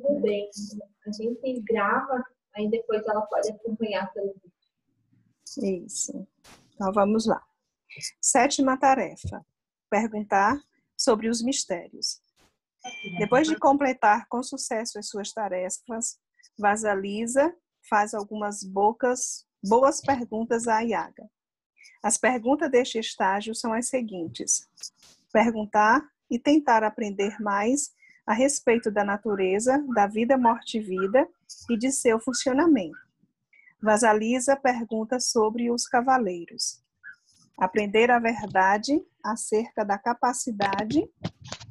tudo bem. A gente grava, aí depois ela pode acompanhar pelo vídeo. Isso. Então, vamos lá. 7ª tarefa. Perguntar sobre os mistérios. Depois de completar com sucesso as suas tarefas, Vasalisa faz algumas boas perguntas a Yaga. As perguntas deste estágio são as seguintes: perguntar e tentar aprender mais a respeito da natureza, da vida, morte e vida e de seu funcionamento. Vasalisa pergunta sobre os cavaleiros. Aprender a verdade acerca da capacidade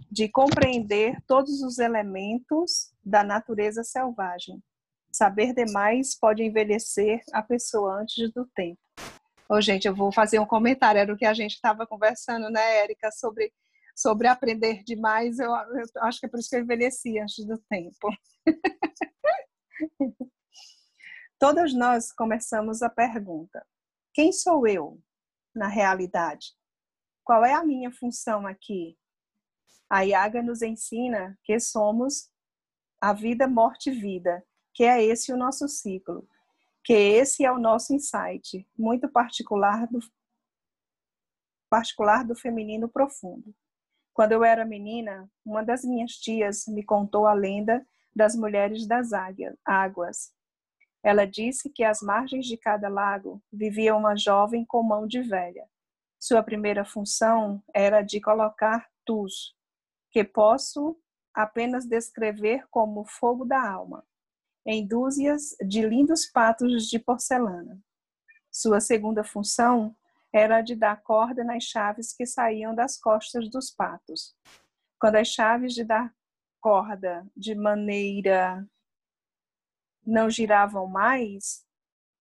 de compreender todos os elementos da natureza selvagem. Saber demais pode envelhecer a pessoa antes do tempo. Gente, eu vou fazer um comentário, era o que a gente estava conversando, né, Érica, sobre aprender demais. Eu acho que é por isso que eu envelheci antes do tempo. Todas nós começamos a pergunta: quem sou eu na realidade? Qual é a minha função aqui? A Yaga nos ensina que somos a vida, morte e vida, que é esse o nosso ciclo, que esse é o nosso insight, muito particular do feminino profundo. Quando eu era menina, uma das minhas tias me contou a lenda das mulheres das águas. Ela disse que às margens de cada lago vivia uma jovem com mão de velha. Sua primeira função era de colocar tus, que posso apenas descrever como o fogo da alma, em dúzias de lindos patos de porcelana. Sua segunda função era de dar corda nas chaves que saíam das costas dos patos. Quando as chaves de dar corda de maneira não giravam mais,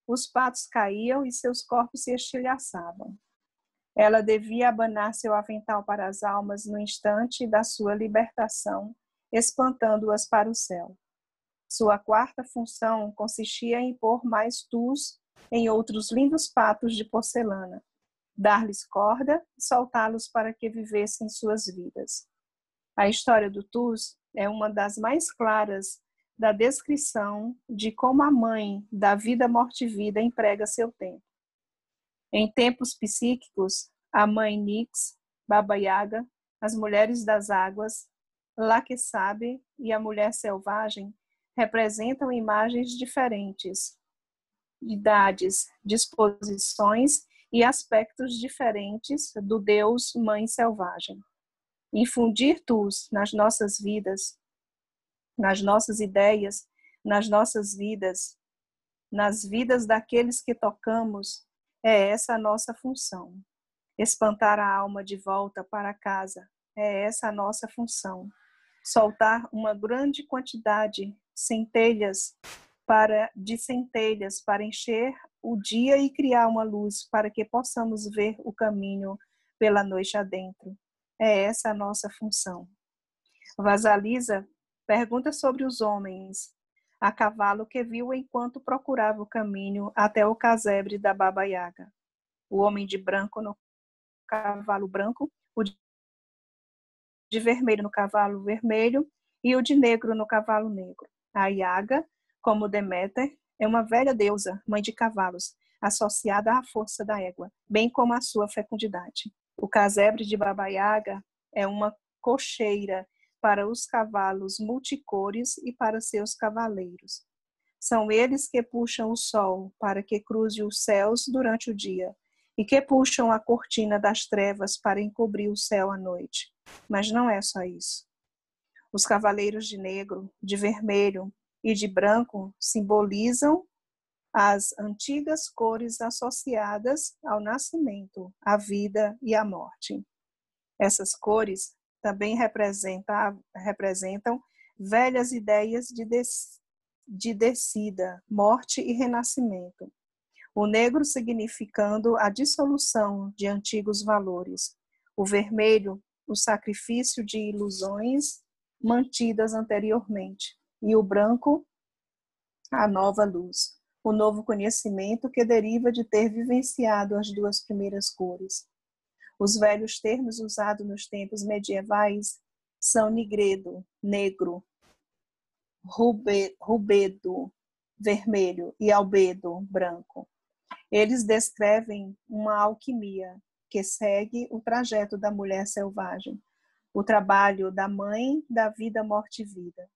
os patos caíam e seus corpos se estilhaçavam. Ela devia abanar seu avental para as almas no instante da sua libertação, espantando-as para o céu. Sua quarta função consistia em pôr mais tus em outros lindos patos de porcelana, dar-lhes corda e soltá-los para que vivessem suas vidas. A história do tus é uma das mais claras da descrição de como a mãe da vida, morte e vida emprega seu tempo. Em tempos psíquicos, a mãe Nix, Baba Yaga, as mulheres das águas, Lakshmi e a mulher selvagem representam imagens diferentes, idades, disposições e aspectos diferentes do Deus Mãe Selvagem. Infundir tus nas nossas vidas, nas nossas ideias, nas nossas vidas, nas vidas daqueles que tocamos, é essa a nossa função. Espantar a alma de volta para casa, é essa a nossa função. Soltar uma grande quantidade de centelhas para encher o dia e criar uma luz para que possamos ver o caminho pela noite adentro. É essa a nossa função. Vasalisa pergunta sobre os homens a cavalo que viu enquanto procurava o caminho até o casebre da Baba Yaga. O homem de branco no cavalo branco, o de vermelho no cavalo vermelho e o de negro no cavalo negro. A Yaga, como Deméter, é uma velha deusa, mãe de cavalos, associada à força da égua, bem como à sua fecundidade. O casebre de Baba Yaga é uma cocheira para os cavalos multicores e para seus cavaleiros. São eles que puxam o sol para que cruze os céus durante o dia e que puxam a cortina das trevas para encobrir o céu à noite. Mas não é só isso. Os cavaleiros de negro, de vermelho e de branco simbolizam as antigas cores associadas ao nascimento, à vida e à morte. Essas cores também representam velhas ideias de descida, morte e renascimento. O negro significando a dissolução de antigos valores. O vermelho, o sacrifício de ilusões mantidas anteriormente. E o branco, a nova luz. O novo conhecimento que deriva de ter vivenciado as duas primeiras cores. Os velhos termos usados nos tempos medievais são nigredo, negro, rubedo vermelho e albedo branco. Eles descrevem uma alquimia que segue o trajeto da mulher selvagem, o trabalho da mãe da vida, morte e vida.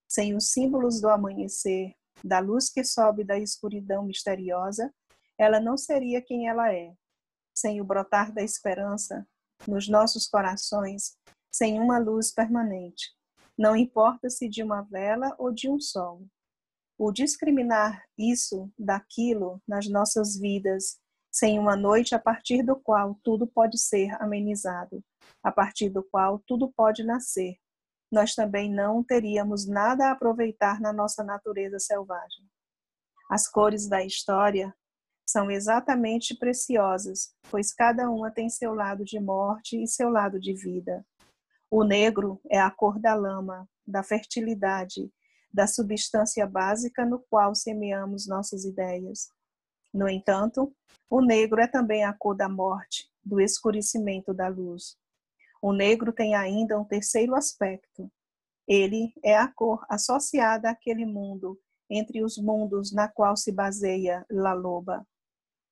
Sem os símbolos do amanhecer, da luz que sobe da escuridão misteriosa, ela não seria quem ela é. Sem o brotar da esperança nos nossos corações, sem uma luz permanente, não importa se de uma vela ou de um sol. O discriminar isso daquilo nas nossas vidas, sem uma noite a partir do qual tudo pode ser amenizado, a partir do qual tudo pode nascer, nós também não teríamos nada a aproveitar na nossa natureza selvagem. As cores da história são exatamente preciosas, pois cada uma tem seu lado de morte e seu lado de vida. O negro é a cor da lama, da fertilidade, da substância básica no qual semeamos nossas ideias. No entanto, o negro é também a cor da morte, do escurecimento da luz. O negro tem ainda um terceiro aspecto. Ele é a cor associada àquele mundo, entre os mundos na qual se baseia La Loba.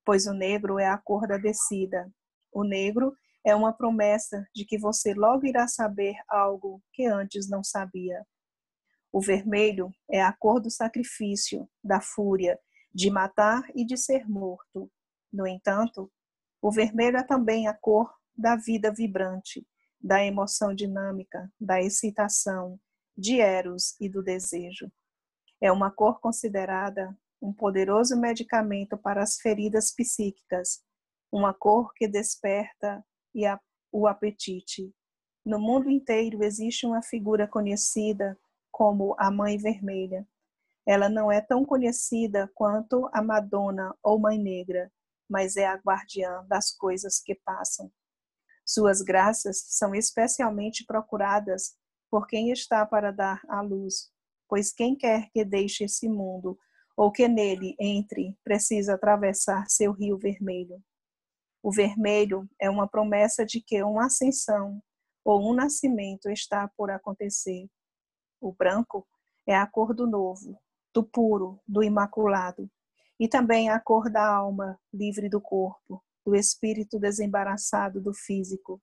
Pois o negro é a cor da descida. O negro é uma promessa de que você logo irá saber algo que antes não sabia. O vermelho é a cor do sacrifício, da fúria, de matar e de ser morto. No entanto, o vermelho é também a cor da vida vibrante, da emoção dinâmica, da excitação, de Eros e do desejo. É uma cor considerada um poderoso medicamento para as feridas psíquicas, uma cor que desperta o apetite. No mundo inteiro existe uma figura conhecida como a Mãe Vermelha. Ela não é tão conhecida quanto a Madonna ou Mãe Negra, mas é a guardiã das coisas que passam. Suas graças são especialmente procuradas por quem está para dar à luz, pois quem quer que deixe esse mundo ou que nele entre, precisa atravessar seu rio vermelho. O vermelho é uma promessa de que uma ascensão ou um nascimento está por acontecer. O branco é a cor do novo, do puro, do imaculado, e também a cor da alma livre do corpo, do espírito desembaraçado do físico.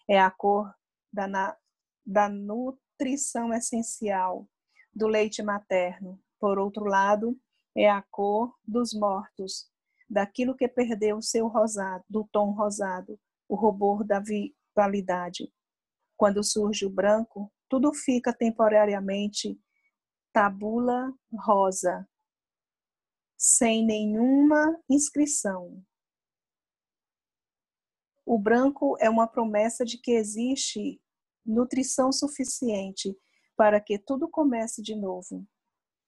É a cor da nutrição essencial, do leite materno. Por outro lado, é a cor dos mortos, daquilo que perdeu seu rosado, do tom rosado, o rubor da vitalidade. Quando surge o branco, tudo fica temporariamente tabula rosa, sem nenhuma inscrição. O branco é uma promessa de que existe nutrição suficiente para que tudo comece de novo.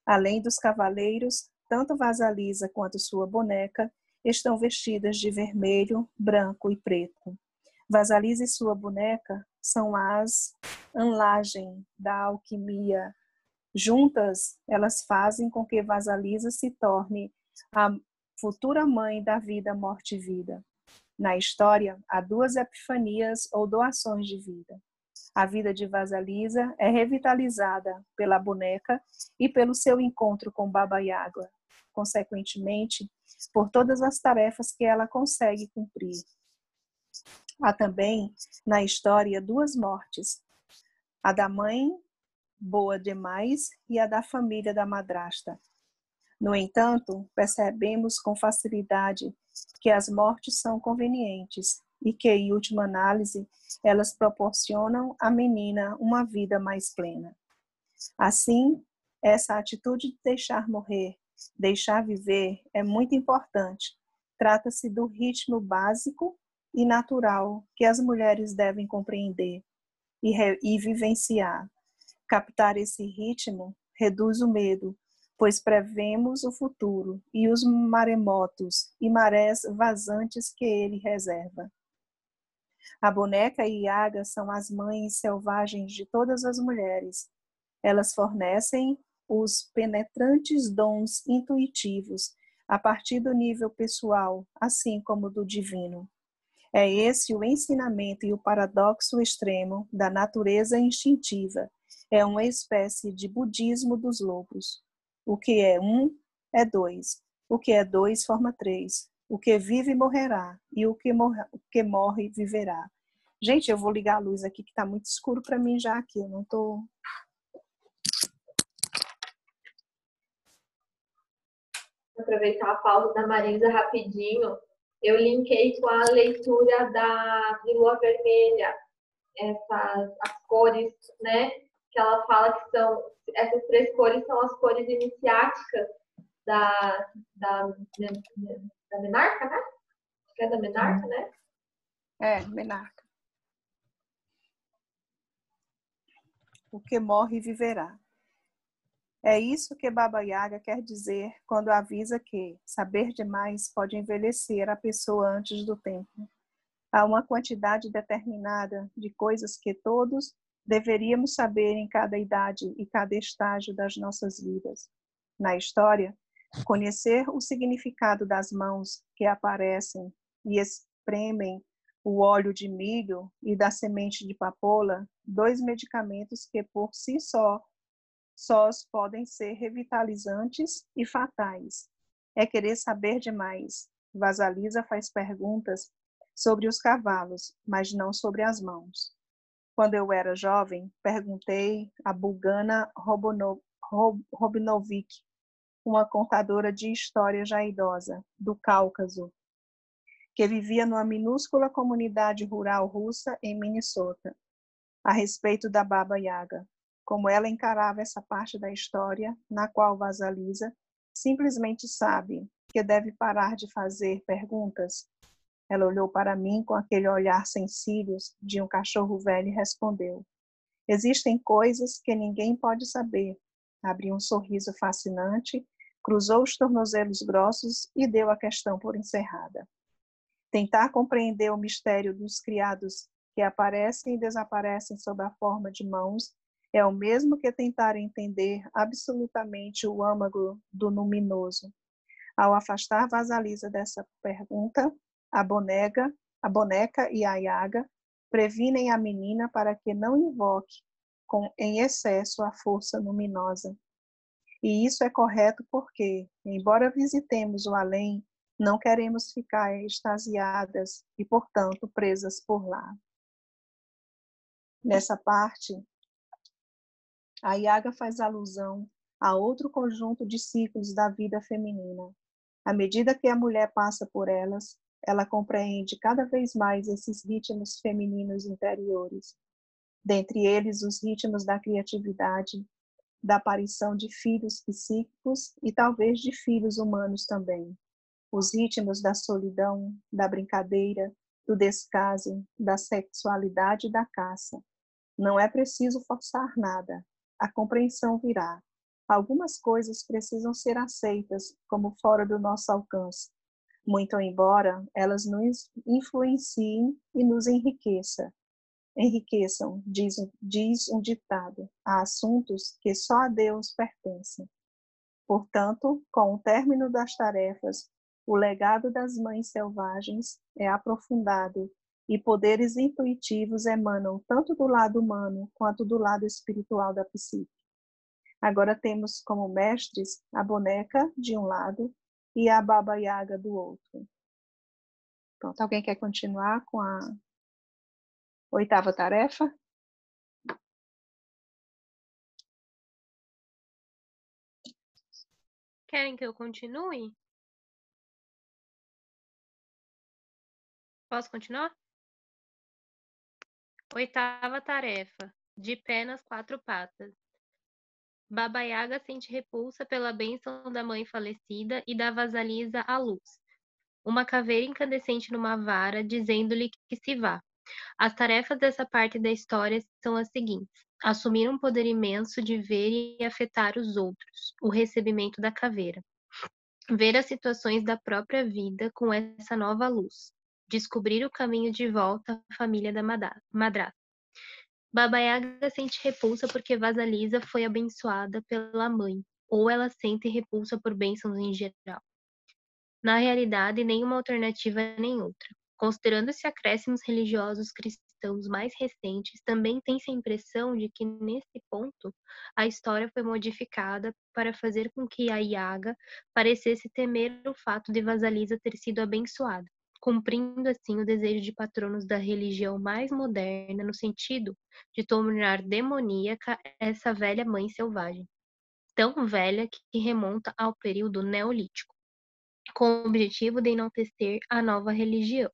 Além dos cavaleiros, tanto Vasalisa quanto sua boneca estão vestidas de vermelho, branco e preto. Vasalisa e sua boneca são as anlagem da alquimia. Juntas, elas fazem com que Vasalisa se torne a futura mãe da vida, morte e vida. Na história, há duas epifanias ou doações de vida. A vida de Vasalisa é revitalizada pela boneca e pelo seu encontro com Baba Yaga, consequentemente, por todas as tarefas que ela consegue cumprir. Há também, na história, duas mortes, a da mãe, boa demais, e a da família da madrasta. No entanto, percebemos com facilidade que as mortes são convenientes e que, em última análise, elas proporcionam à menina uma vida mais plena. Assim, essa atitude de deixar morrer, deixar viver, é muito importante. Trata-se do ritmo básico e natural que as mulheres devem compreender e vivenciar. Captar esse ritmo reduz o medo, pois prevemos o futuro e os maremotos e marés vazantes que ele reserva. A boneca e Yaga são as mães selvagens de todas as mulheres. Elas fornecem os penetrantes dons intuitivos a partir do nível pessoal, assim como do divino. É esse o ensinamento e o paradoxo extremo da natureza instintiva, É uma espécie de budismo dos lobos. O que é um é dois. O que é dois forma três. O que vive morrerá, e o que morre viverá. Gente, eu vou ligar a luz aqui que está muito escuro para mim já aqui. Eu não estou. Aproveitar a pausa da Marisa rapidinho. Eu linkei com a leitura de Lua Vermelha, as cores, né? Que ela fala que essas 3 cores são as cores iniciáticas da menarca, né? Acho que é da menarca, né? É, menarca. O que morre viverá. É isso que Baba Yaga quer dizer quando avisa que saber demais pode envelhecer a pessoa antes do tempo. Há uma quantidade determinada de coisas que todos deveríamos saber em cada idade e cada estágio das nossas vidas. Na história, conhecer o significado das mãos que aparecem e espremem o óleo de milho e da semente de papoula, 2 medicamentos que por si sós podem ser revitalizantes e fatais. É querer saber demais. Vasalisa faz perguntas sobre os cavalos, mas não sobre as mãos. Quando eu era jovem, perguntei a Bulgana Robinovich, uma contadora de história já idosa, do Cáucaso, que vivia numa minúscula comunidade rural russa em Minnesota, a respeito da Baba Yaga, como ela encarava essa parte da história na qual Vasalisa simplesmente sabe que deve parar de fazer perguntas. Ela olhou para mim com aquele olhar sem cílios de um cachorro velho e respondeu: existem coisas que ninguém pode saber. Abriu um sorriso fascinante, cruzou os tornozelos grossos e deu a questão por encerrada. Tentar compreender o mistério dos criados que aparecem e desaparecem sob a forma de mãos é o mesmo que tentar entender absolutamente o âmago do luminoso. Ao afastar Vasalisa dessa pergunta, a boneca e a Yaga previnem a menina para que não invoque em excesso a força luminosa. E isso é correto porque, embora visitemos o além, não queremos ficar extasiadas e, portanto, presas por lá. Nessa parte, a Yaga faz alusão a outro conjunto de ciclos da vida feminina. À medida que a mulher passa por elas, ela compreende cada vez mais esses ritmos femininos interiores. Dentre eles, os ritmos da criatividade, da aparição de filhos psíquicos e talvez de filhos humanos também. Os ritmos da solidão, da brincadeira, do descaso, da sexualidade e da caça. Não é preciso forçar nada. A compreensão virá. Algumas coisas precisam ser aceitas como fora do nosso alcance, muito embora elas nos influenciem e nos enriqueçam, diz um ditado, há assuntos que só a Deus pertencem. Portanto, com o término das tarefas, o legado das mães selvagens é aprofundado e poderes intuitivos emanam tanto do lado humano quanto do lado espiritual da psique. Agora temos como mestres a boneca de um lado e a Baba Yaga do outro. Pronto, alguém quer continuar com a 8ª tarefa? Querem que eu continue? Posso continuar? 8ª tarefa. De pé nas 4 patas. Baba Yaga sente repulsa pela bênção da mãe falecida e dá Vasalisa à luz. Uma caveira incandescente numa vara, dizendo-lhe que se vá. As tarefas dessa parte da história são as seguintes: assumir um poder imenso de ver e afetar os outros, o recebimento da caveira. Ver as situações da própria vida com essa nova luz. Descobrir o caminho de volta à família da madrasta. Baba Yaga sente repulsa porque Vasalisa foi abençoada pela mãe, ou ela sente repulsa por bênçãos em geral. Na realidade, nenhuma alternativa nem outra. Considerando-se acréscimos religiosos cristãos mais recentes também têm-se a impressão de que, nesse ponto, a história foi modificada para fazer com que a Yaga parecesse temer o fato de Vasalisa ter sido abençoada, cumprindo assim o desejo de patronos da religião mais moderna no sentido de tornar demoníaca essa velha mãe selvagem, tão velha que remonta ao período neolítico, com o objetivo de enaltecer a nova religião.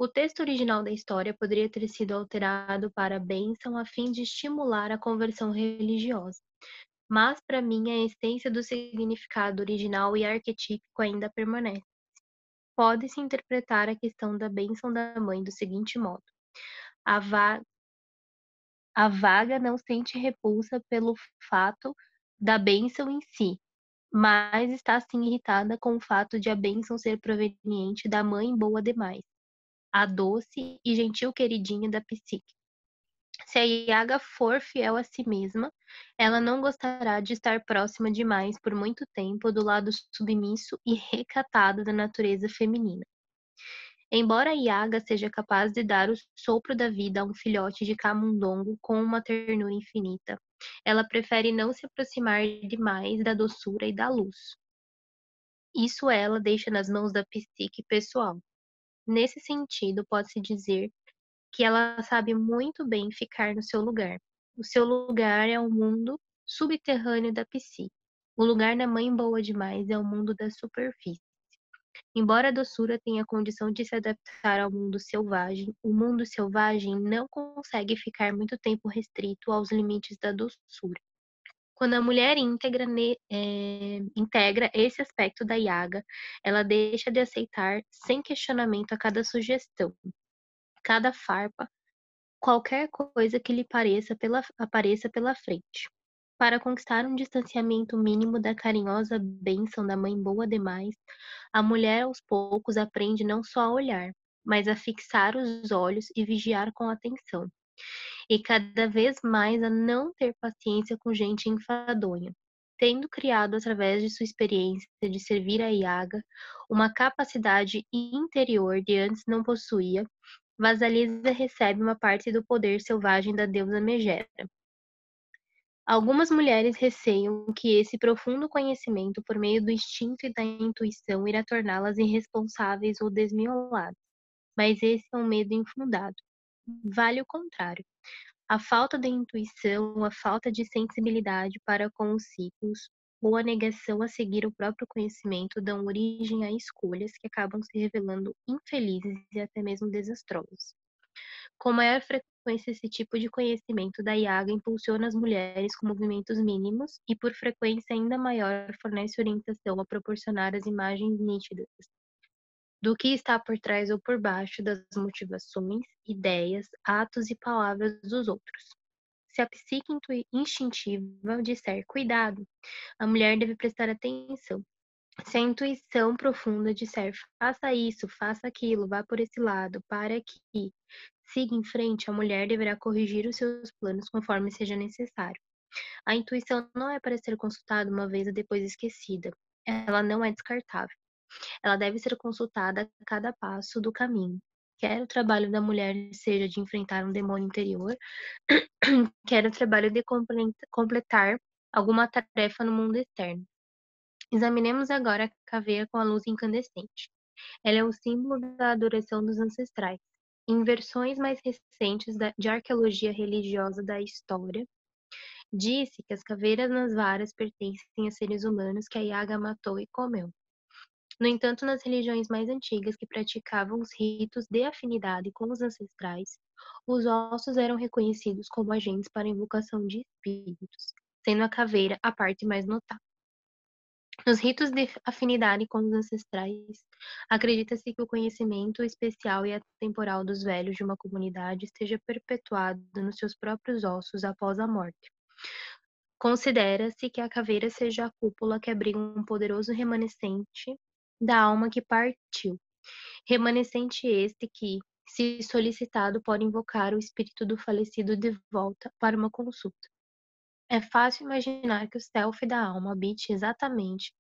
O texto original da história poderia ter sido alterado para bênção a fim de estimular a conversão religiosa, mas para mim a essência do significado original e arquetípico ainda permanece. Pode-se interpretar a questão da bênção da mãe do seguinte modo: a, va a vaga não sente repulsa pelo fato da bênção em si, mas está sim irritada com o fato de a bênção ser proveniente da mãe boa demais, a doce e gentil queridinha da psique. Se a Yaga for fiel a si mesma, ela não gostará de estar próxima demais por muito tempo do lado submisso e recatado da natureza feminina. Embora a Yaga seja capaz de dar o sopro da vida a um filhote de camundongo com uma ternura infinita, ela prefere não se aproximar demais da doçura e da luz. Isso ela deixa nas mãos da psique pessoal. Nesse sentido, pode-se dizer que ela sabe muito bem ficar no seu lugar. O seu lugar é o mundo subterrâneo da psique. O lugar da mãe boa demais é o mundo da superfície. Embora a doçura tenha a condição de se adaptar ao mundo selvagem, o mundo selvagem não consegue ficar muito tempo restrito aos limites da doçura. Quando a mulher integra esse aspecto da Yaga, ela deixa de aceitar sem questionamento a cada sugestão, cada farpa, qualquer coisa que lhe apareça pela frente. Para conquistar um distanciamento mínimo da carinhosa bênção da mãe boa demais, a mulher aos poucos aprende não só a olhar, mas a fixar os olhos e vigiar com atenção, e cada vez mais a não ter paciência com gente enfadonha. Tendo criado através de sua experiência de servir a Yaga uma capacidade interior de antes não possuía, Vasalisa recebe uma parte do poder selvagem da deusa Megera. Algumas mulheres receiam que esse profundo conhecimento, por meio do instinto e da intuição, irá torná-las irresponsáveis ou desmioladas, mas esse é um medo infundado. Vale o contrário. A falta de intuição, a falta de sensibilidade para com os ciclos, ou a negação a seguir o próprio conhecimento dão origem a escolhas que acabam se revelando infelizes e até mesmo desastrosas. Com maior frequência, esse tipo de conhecimento da Yaga impulsiona as mulheres com movimentos mínimos e, por frequência ainda maior, fornece orientação a proporcionar as imagens nítidas do que está por trás ou por baixo das motivações, ideias, atos e palavras dos outros. Se a psique instintiva disser cuidado, a mulher deve prestar atenção. Se a intuição profunda disser faça isso, faça aquilo, vá por esse lado, para aqui, siga em frente, a mulher deverá corrigir os seus planos conforme seja necessário. A intuição não é para ser consultada uma vez e depois esquecida. Ela não é descartável. Ela deve ser consultada a cada passo do caminho. Quer o trabalho da mulher seja de enfrentar um demônio interior, quer o trabalho de completar alguma tarefa no mundo externo. Examinemos agora a caveira com a luz incandescente. Ela é o símbolo da adoração dos ancestrais. Em versões mais recentes de arqueologia religiosa da história, disse que as caveiras nas varas pertencem a seres humanos que a Yaga matou e comeu. No entanto, nas religiões mais antigas que praticavam os ritos de afinidade com os ancestrais, os ossos eram reconhecidos como agentes para a invocação de espíritos, sendo a caveira a parte mais notável. Nos ritos de afinidade com os ancestrais, acredita-se que o conhecimento especial e atemporal dos velhos de uma comunidade esteja perpetuado nos seus próprios ossos após a morte. Considera-se que a caveira seja a cúpula que abriga um poderoso remanescente da alma que partiu. Remanescente este que, se solicitado, pode invocar o espírito do falecido de volta para uma consulta. É fácil imaginar que o self da alma habite exatamente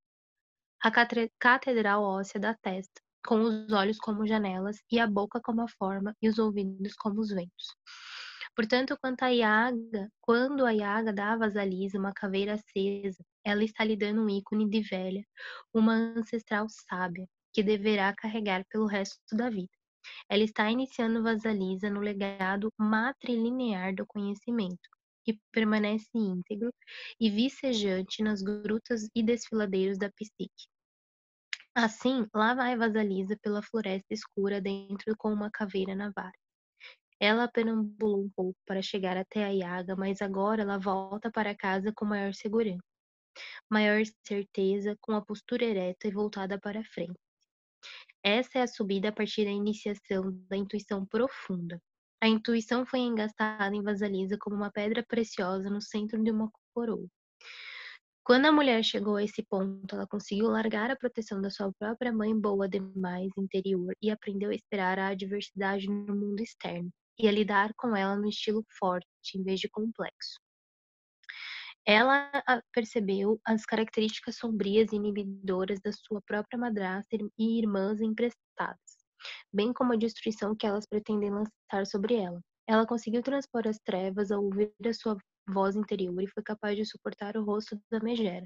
a catedral óssea da testa, com os olhos como janelas, e a boca como a forma, e os ouvidos como os ventos. Portanto, quando a Yaga dá a Vasalisa uma caveira acesa, ela está lhe dando um ícone de velha, uma ancestral sábia, que deverá carregar pelo resto da vida. Ela está iniciando Vasalisa no legado matrilinear do conhecimento, que permanece íntegro e vicejante nas grutas e desfiladeiros da psique. Assim, lá vai Vasalisa pela floresta escura dentro com uma caveira na vara. Ela perambulou um pouco para chegar até a Yaga, mas agora ela volta para casa com maior segurança, maior certeza, com a postura ereta e voltada para frente. Essa é a subida a partir da iniciação da intuição profunda. A intuição foi engastada em Vasalisa como uma pedra preciosa no centro de uma coroa. Quando a mulher chegou a esse ponto, ela conseguiu largar a proteção da sua própria mãe boa demais interior e aprendeu a esperar a adversidade no mundo externo e a lidar com ela no estilo forte em vez de complexo. Ela percebeu as características sombrias e inibidoras da sua própria madrasta e irmãs emprestadas, bem como a destruição que elas pretendem lançar sobre ela. Ela conseguiu transpor as trevas ao ouvir a sua voz interior e foi capaz de suportar o rosto da megera,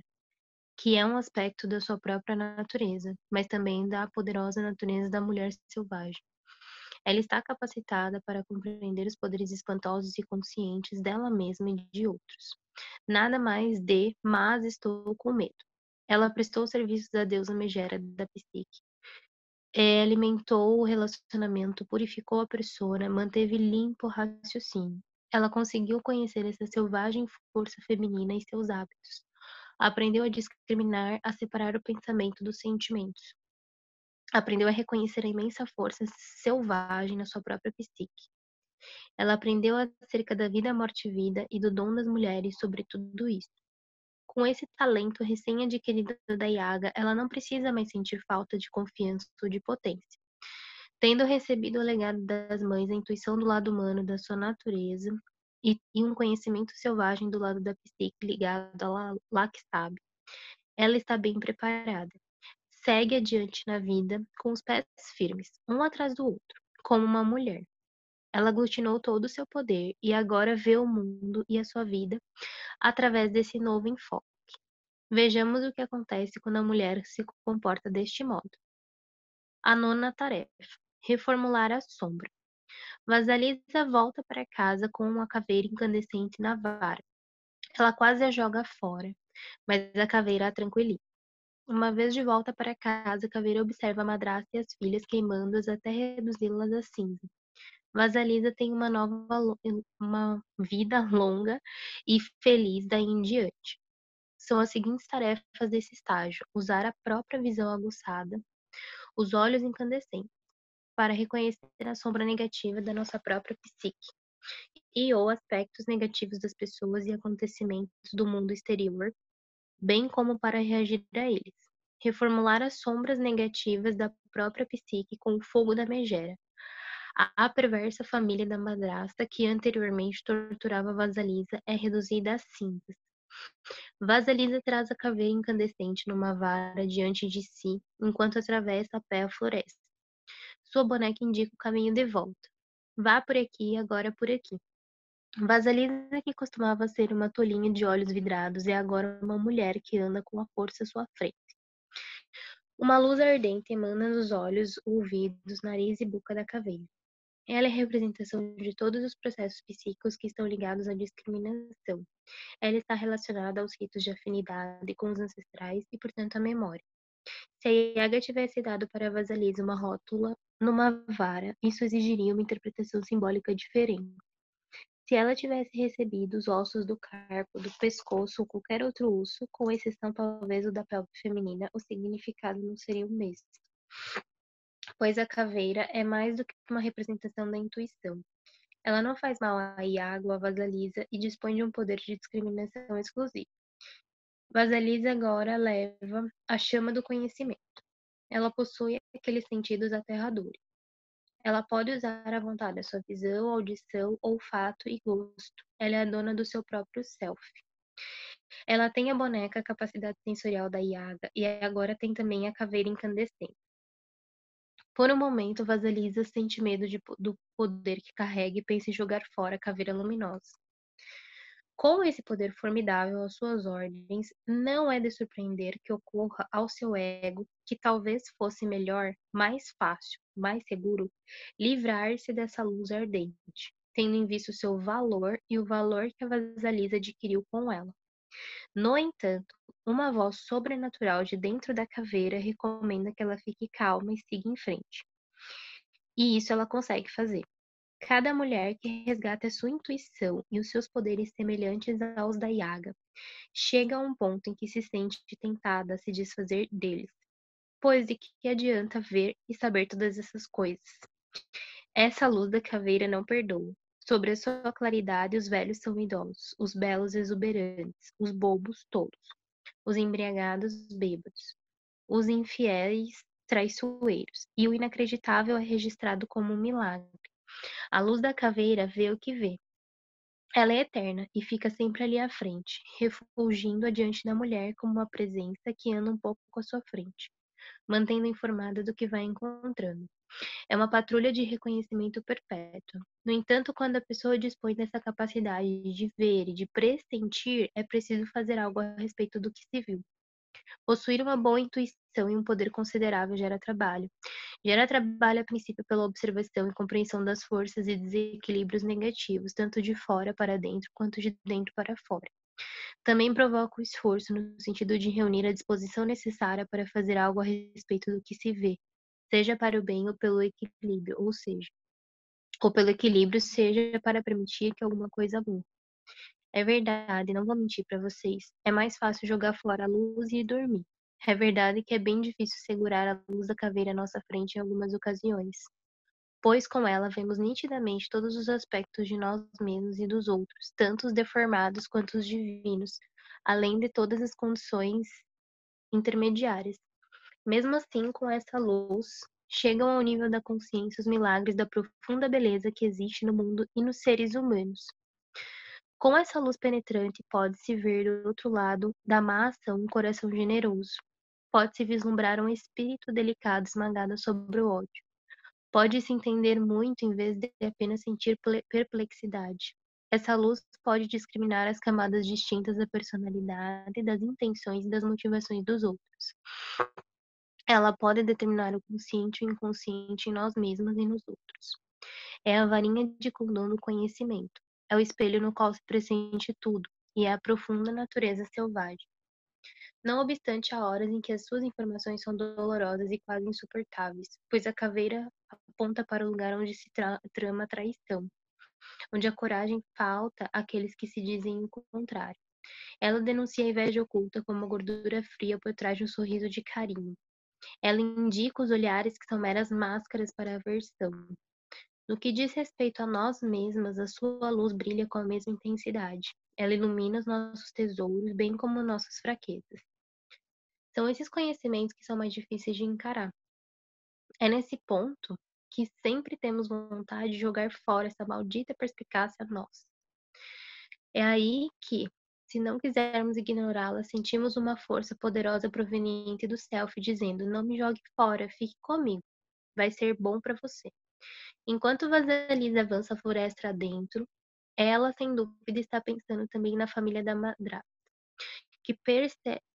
que é um aspecto da sua própria natureza, mas também da poderosa natureza da mulher selvagem. Ela está capacitada para compreender os poderes espantosos e conscientes dela mesma e de outros. Nada mais de, mas estou com medo. Ela prestou serviços à deusa megera da psique. Alimentou o relacionamento, purificou a persona, manteve limpo o raciocínio. Ela conseguiu conhecer essa selvagem força feminina e seus hábitos. Aprendeu a discriminar, a separar o pensamento dos sentimentos. Aprendeu a reconhecer a imensa força selvagem na sua própria psique. Ela aprendeu acerca da vida, morte e vida e do dom das mulheres sobre tudo isso. Com esse talento recém-adquirido da Yaga, ela não precisa mais sentir falta de confiança ou de potência. Tendo recebido o legado das mães, a intuição do lado humano da sua natureza e um conhecimento selvagem do lado da psique ligado a lá que sabe, ela está bem preparada. Segue adiante na vida com os pés firmes, um atrás do outro, como uma mulher. Ela aglutinou todo o seu poder e agora vê o mundo e a sua vida através desse novo enfoque. Vejamos o que acontece quando a mulher se comporta deste modo. A nona tarefa: reformular a sombra. Vasalisa volta para casa com uma caveira incandescente na vara. Ela quase a joga fora, mas a caveira a tranquiliza. Uma vez de volta para casa, a caveira observa a madrasta e as filhas queimando-as até reduzi-las a cinza. Vasalisa tem uma vida longa e feliz daí em diante. São as seguintes tarefas desse estágio: usar a própria visão aguçada, os olhos incandescentes, para reconhecer a sombra negativa da nossa própria psique e ou aspectos negativos das pessoas e acontecimentos do mundo exterior, bem como para reagir a eles. Reformular as sombras negativas da própria psique com o fogo da megera. A perversa família da madrasta que anteriormente torturava Vasalisa é reduzida a cinzas. Vasalisa traz a caveira incandescente numa vara diante de si, enquanto atravessa a pé a floresta. Sua boneca indica o caminho de volta. Vá por aqui, agora por aqui. Vasalisa, que costumava ser uma tolinha de olhos vidrados, é agora uma mulher que anda com a força à sua frente. Uma luz ardente emana dos olhos, ouvidos, nariz e boca da caveira. Ela é a representação de todos os processos psíquicos que estão ligados à discriminação. Ela está relacionada aos ritos de afinidade com os ancestrais e, portanto, à memória. Se a Yaga tivesse dado para Vasalisa uma rótula numa vara, isso exigiria uma interpretação simbólica diferente. Se ela tivesse recebido os ossos do carpo, do pescoço ou qualquer outro osso, com exceção talvez o da pelve feminina, o significado não seria o mesmo. Pois a caveira é mais do que uma representação da intuição. Ela não faz mal a Yaga ou a Vasalisa e dispõe de um poder de discriminação exclusivo. Vasalisa agora leva a chama do conhecimento. Ela possui aqueles sentidos aterradores. Ela pode usar à vontade a sua visão, audição, olfato e gosto. Ela é a dona do seu próprio self. Ela tem a boneca, a capacidade sensorial da Yaga, e agora tem também a caveira incandescente. Por um momento, Vasalisa sente medo do poder que carrega e pensa em jogar fora a caveira luminosa. Com esse poder formidável às suas ordens, não é de surpreender que ocorra ao seu ego que talvez fosse melhor, mais fácil, mais seguro, livrar-se dessa luz ardente, tendo em vista o seu valor e o valor que a Vasalisa adquiriu com ela. No entanto, uma voz sobrenatural de dentro da caveira recomenda que ela fique calma e siga em frente. E isso ela consegue fazer. Cada mulher que resgata a sua intuição e os seus poderes semelhantes aos da Yaga chega a um ponto em que se sente tentada a se desfazer deles, pois de que adianta ver e saber todas essas coisas? Essa luz da caveira não perdoa. Sobre a sua claridade, os velhos são idosos, os belos exuberantes, os bobos tolos, os embriagados bêbados, os infiéis traiçoeiros, e o inacreditável é registrado como um milagre. A luz da caveira vê o que vê. Ela é eterna e fica sempre ali à frente, refulgindo adiante da mulher como uma presença que anda um pouco à sua frente, mantendo informada do que vai encontrando. É uma patrulha de reconhecimento perpétuo. No entanto, quando a pessoa dispõe dessa capacidade de ver e de pressentir, é preciso fazer algo a respeito do que se viu. Possuir uma boa intuição e um poder considerável gera trabalho. Gera trabalho a princípio pela observação e compreensão das forças e desequilíbrios negativos, tanto de fora para dentro quanto de dentro para fora. Também provoca o esforço no sentido de reunir a disposição necessária para fazer algo a respeito do que se vê, seja para o bem ou pelo equilíbrio, ou pelo equilíbrio, seja para permitir que alguma coisa mude. É verdade, não vou mentir para vocês. É mais fácil jogar fora a luz e dormir. É verdade que é bem difícil segurar a luz da caveira à nossa frente em algumas ocasiões, pois com ela vemos nitidamente todos os aspectos de nós mesmos e dos outros, tanto os deformados quanto os divinos, além de todas as condições intermediárias. Mesmo assim, com essa luz, chegam ao nível da consciência os milagres da profunda beleza que existe no mundo e nos seres humanos. Com essa luz penetrante, pode-se ver do outro lado da massa um coração generoso. Pode-se vislumbrar um espírito delicado esmagado sobre o ódio. Pode-se entender muito em vez de apenas sentir perplexidade. Essa luz pode discriminar as camadas distintas da personalidade, das intenções e das motivações dos outros. Ela pode determinar o consciente e o inconsciente em nós mesmos e nos outros. É a varinha de condão do conhecimento. É o espelho no qual se pressente tudo, e é a profunda natureza selvagem. Não obstante, há horas em que as suas informações são dolorosas e quase insuportáveis, pois a caveira aponta para o lugar onde se trama a traição, onde a coragem falta àqueles que se dizem o contrário. Ela denuncia a inveja oculta como uma gordura fria por trás de um sorriso de carinho. Ela indica os olhares que são meras máscaras para a aversão. No que diz respeito a nós mesmas, a sua luz brilha com a mesma intensidade. Ela ilumina os nossos tesouros, bem como nossas fraquezas. São esses conhecimentos que são mais difíceis de encarar. É nesse ponto que sempre temos vontade de jogar fora essa maldita perspicácia nossa. É aí que, se não quisermos ignorá-la, sentimos uma força poderosa proveniente do self dizendo: não me jogue fora, fique comigo, vai ser bom para você. Enquanto Vasalisa avança a floresta adentro, ela, sem dúvida, está pensando também na família da madrasta, que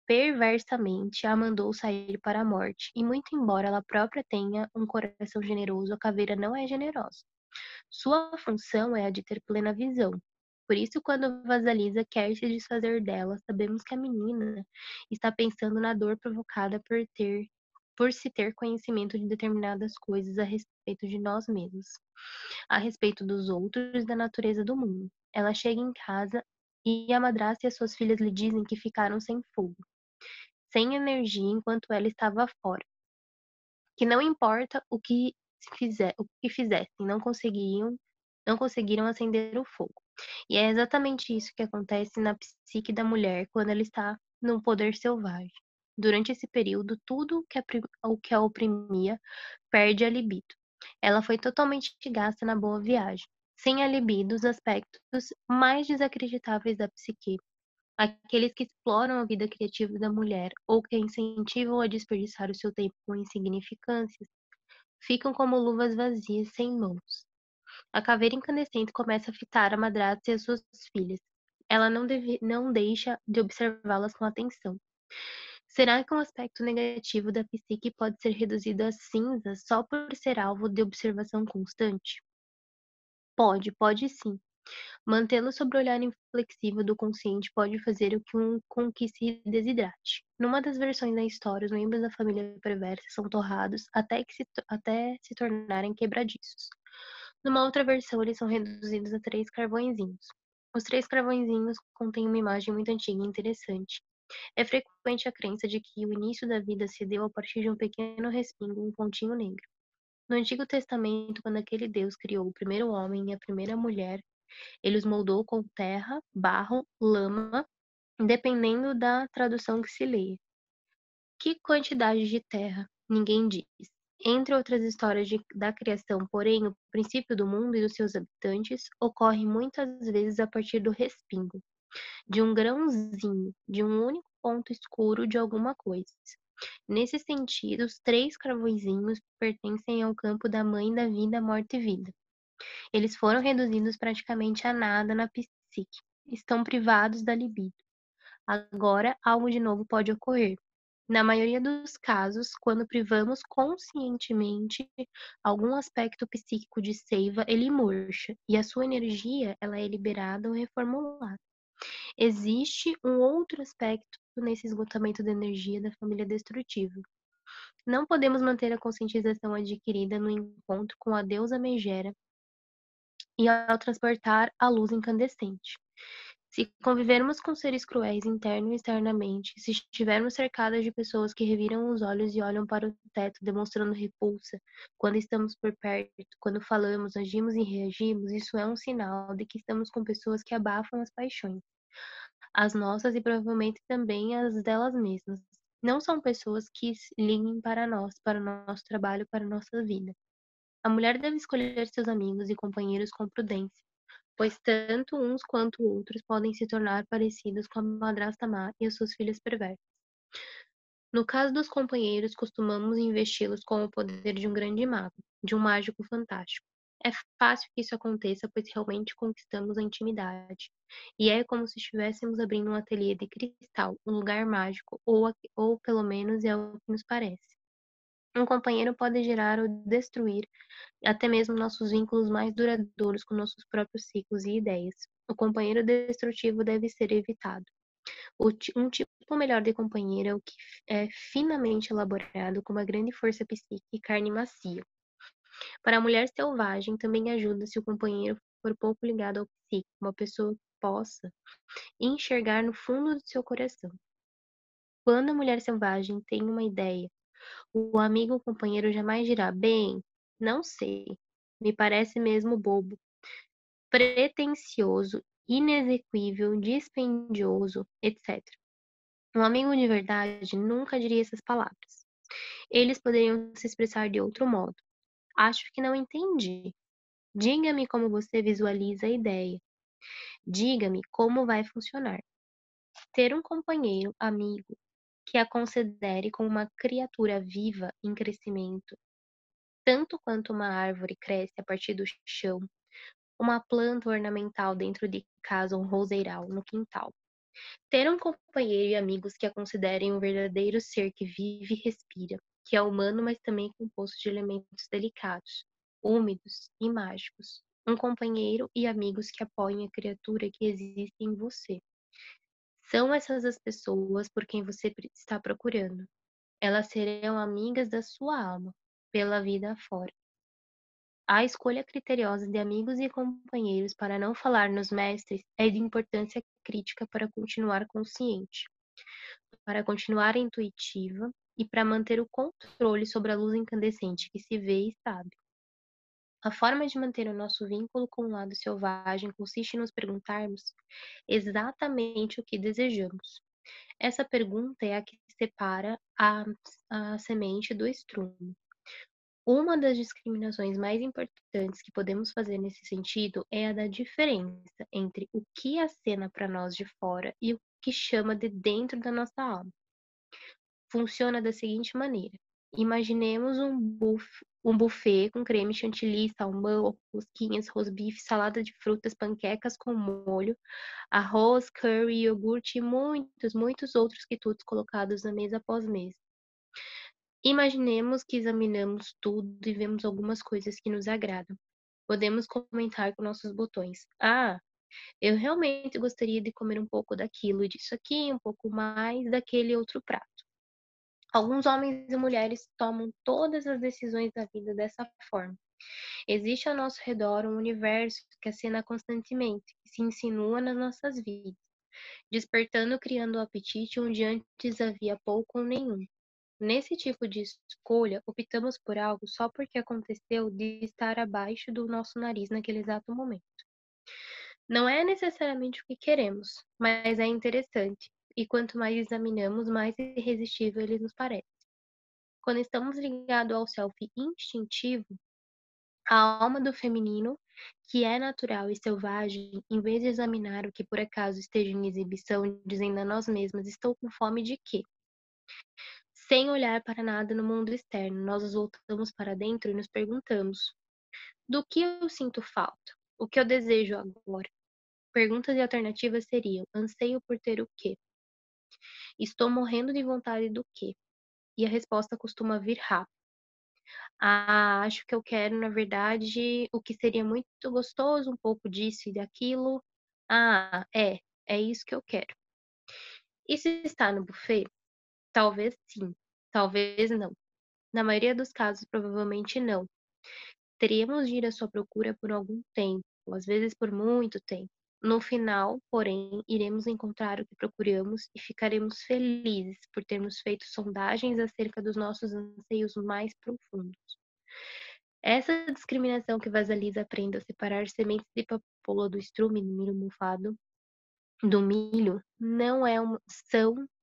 perversamente a mandou sair para a morte, e muito embora ela própria tenha um coração generoso, a caveira não é generosa. Sua função é a de ter plena visão. Por isso, quando Vasalisa quer se desfazer dela, sabemos que a menina está pensando na dor provocada por se ter conhecimento de determinadas coisas a respeito de nós mesmos, a respeito dos outros e da natureza do mundo. Ela chega em casa e a madrasta e as suas filhas lhe dizem que ficaram sem fogo, sem energia enquanto ela estava fora, que não importa o que fizessem, não conseguiram acender o fogo. E é exatamente isso que acontece na psique da mulher quando ela está num poder selvagem. Durante esse período, tudo o que a oprimia perde a libido. Ela foi totalmente gasta na boa viagem. Sem a libido, os aspectos mais desacreditáveis da psique, aqueles que exploram a vida criativa da mulher ou que a incentivam a desperdiçar o seu tempo com insignificâncias, ficam como luvas vazias, sem mãos. A caveira incandescente começa a fitar a madrasta e as suas filhas. Ela não deixa de observá-las com atenção. Será que um aspecto negativo da psique pode ser reduzido a cinzas só por ser alvo de observação constante? Pode sim. Mantê-lo sob o olhar inflexível do consciente pode fazer com que se desidrate. Numa das versões da história, os membros da família perversa são torrados até se tornarem quebradiços. Numa outra versão, eles são reduzidos a 3 carvõezinhos. Os 3 carvõezinhos contêm uma imagem muito antiga e interessante. É frequente a crença de que o início da vida se deu a partir de um pequeno respingo, um pontinho negro. No Antigo Testamento, quando aquele Deus criou o primeiro homem e a primeira mulher, ele os moldou com terra, barro, lama, dependendo da tradução que se leia. Que quantidade de terra? Ninguém diz. Entre outras histórias da criação, porém, o princípio do mundo e dos seus habitantes ocorre muitas vezes a partir do respingo, de um grãozinho, de um único ponto escuro de alguma coisa. Nesse sentido, os 3 carvõezinhos pertencem ao campo da mãe da vida, morte e vida. Eles foram reduzidos praticamente a nada na psique. Estão privados da libido. Agora, algo de novo pode ocorrer. Na maioria dos casos, quando privamos conscientemente algum aspecto psíquico de seiva, ele murcha e a sua energia ela é liberada ou reformulada. Existe um outro aspecto nesse esgotamento da energia da família destrutiva. Não podemos manter a conscientização adquirida no encontro com a deusa Megera e ao transportar a luz incandescente. Se convivermos com seres cruéis interno e externamente, se estivermos cercadas de pessoas que reviram os olhos e olham para o teto, demonstrando repulsa, quando estamos por perto, quando falamos, agimos e reagimos, isso é um sinal de que estamos com pessoas que abafam as paixões, as nossas e provavelmente também as delas mesmas. Não são pessoas que liguem para nós, para o nosso trabalho, para a nossa vida. A mulher deve escolher seus amigos e companheiros com prudência, pois tanto uns quanto outros podem se tornar parecidos com a madrasta má e as suas filhas perversas. No caso dos companheiros, costumamos investi-los com o poder de um grande mago, de um mágico fantástico. É fácil que isso aconteça, pois realmente conquistamos a intimidade. E é como se estivéssemos abrindo um ateliê de cristal, um lugar mágico, ou pelo menos é o que nos parece. Um companheiro pode gerar ou destruir até mesmo nossos vínculos mais duradouros com nossos próprios ciclos e ideias. O companheiro destrutivo deve ser evitado. Um tipo melhor de companheiro é o que é finamente elaborado com uma grande força psíquica e carne macia. Para a mulher selvagem, também ajuda se o companheiro for pouco ligado ao psíquico, uma pessoa que possa enxergar no fundo do seu coração. Quando a mulher selvagem tem uma ideia, o amigo ou companheiro jamais dirá: bem, não sei, me parece mesmo bobo, pretensioso, inexequível, dispendioso, etc. Um amigo de verdade nunca diria essas palavras. Eles poderiam se expressar de outro modo. Acho que não entendi. Diga-me como você visualiza a ideia. Diga-me como vai funcionar. Ter um companheiro, amigo, que a considere como uma criatura viva em crescimento, tanto quanto uma árvore cresce a partir do chão, uma planta ornamental dentro de casa, um roseiral no quintal. Ter um companheiro e amigos que a considerem um verdadeiro ser que vive e respira, que é humano, mas também composto de elementos delicados, úmidos e mágicos. Um companheiro e amigos que apoiem a criatura que existe em você. São essas as pessoas por quem você está procurando. Elas serão amigas da sua alma, pela vida afora. A escolha criteriosa de amigos e companheiros, para não falar nos mestres, é de importância crítica para continuar consciente, para continuar intuitiva e para manter o controle sobre a luz incandescente que se vê e sabe. A forma de manter o nosso vínculo com o lado selvagem consiste em nos perguntarmos exatamente o que desejamos. Essa pergunta é a que separa a semente do estrumo. Uma das discriminações mais importantes que podemos fazer nesse sentido é a da diferença entre o que acena para nós de fora e o que chama de dentro da nossa alma. Funciona da seguinte maneira: Imaginemos um buffet com creme chantilly, salmão, rosquinhas, rosbife, salada de frutas, panquecas com molho, arroz, curry, iogurte e muitos outros quitutes colocados na mesa após mesa. Imaginemos que examinamos tudo e vemos algumas coisas que nos agradam. Podemos comentar com nossos botões. Ah, eu realmente gostaria de comer um pouco daquilo e disso aqui, um pouco mais daquele outro prato. Alguns homens e mulheres tomam todas as decisões da vida dessa forma. Existe ao nosso redor um universo que acena constantemente, que se insinua nas nossas vidas, despertando e criando o apetite onde antes havia pouco ou nenhum. Nesse tipo de escolha, optamos por algo só porque aconteceu de estar abaixo do nosso nariz naquele exato momento. Não é necessariamente o que queremos, mas é interessante, e quanto mais examinamos, mais irresistível ele nos parece. Quando estamos ligados ao self instintivo, a alma do feminino, que é natural e selvagem, em vez de examinar o que por acaso esteja em exibição, dizendo a nós mesmas: estou com fome de quê? Sem olhar para nada no mundo externo, nós nos voltamos para dentro e nos perguntamos: do que eu sinto falta? O que eu desejo agora? Perguntas e alternativas seriam: anseio por ter o quê? Estou morrendo de vontade do quê? E a resposta costuma vir rápido. Ah, acho que eu quero, na verdade, o que seria muito gostoso, um pouco disso e daquilo. Ah, é isso que eu quero. E se está no buffet? Talvez sim, talvez não. Na maioria dos casos, provavelmente não. Teríamos de ir à sua procura por algum tempo, às vezes por muito tempo. No final, porém, iremos encontrar o que procuramos e ficaremos felizes por termos feito sondagens acerca dos nossos anseios mais profundos. Essa discriminação que Vasalisa aprende a separar sementes de papoula do estrume do milho mofado do milho não é uma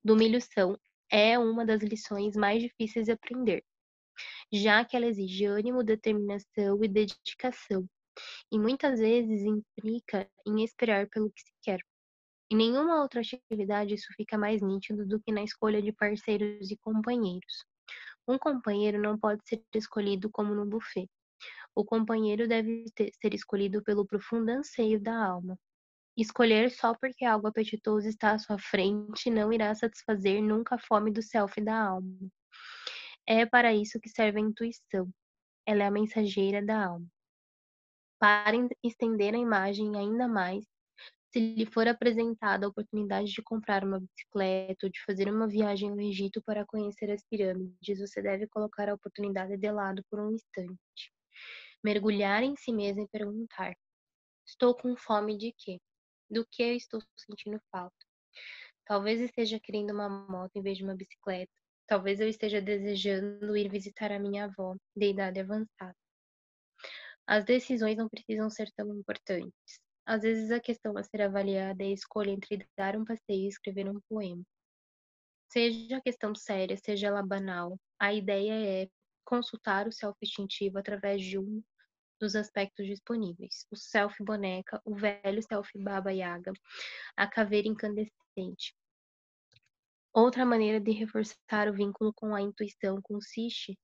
do milho são é uma das lições mais difíceis de aprender, já que ela exige ânimo, determinação e dedicação, e muitas vezes implica em esperar pelo que se quer. Em nenhuma outra atividade isso fica mais nítido do que na escolha de parceiros e companheiros. Um companheiro não pode ser escolhido como no buffet. O companheiro deve ser escolhido pelo profundo anseio da alma. Escolher só porque algo apetitoso está à sua frente não irá satisfazer nunca a fome do self da alma. É para isso que serve a intuição. Ela é a mensageira da alma. Para estender a imagem ainda mais, se lhe for apresentada a oportunidade de comprar uma bicicleta ou de fazer uma viagem ao Egito para conhecer as pirâmides, você deve colocar a oportunidade de lado por um instante. Mergulhar em si mesmo e perguntar: estou com fome de quê? Do que eu estou sentindo falta? Talvez esteja querendo uma moto em vez de uma bicicleta. Talvez eu esteja desejando ir visitar a minha avó, de idade avançada. As decisões não precisam ser tão importantes. Às vezes a questão a ser avaliada é a escolha entre dar um passeio e escrever um poema. Seja a questão séria, seja ela banal, a ideia é consultar o self-instintivo através de um dos aspectos disponíveis: o self-boneca, o velho self-baba Yaga, a caveira incandescente. Outra maneira de reforçar o vínculo com a intuição consiste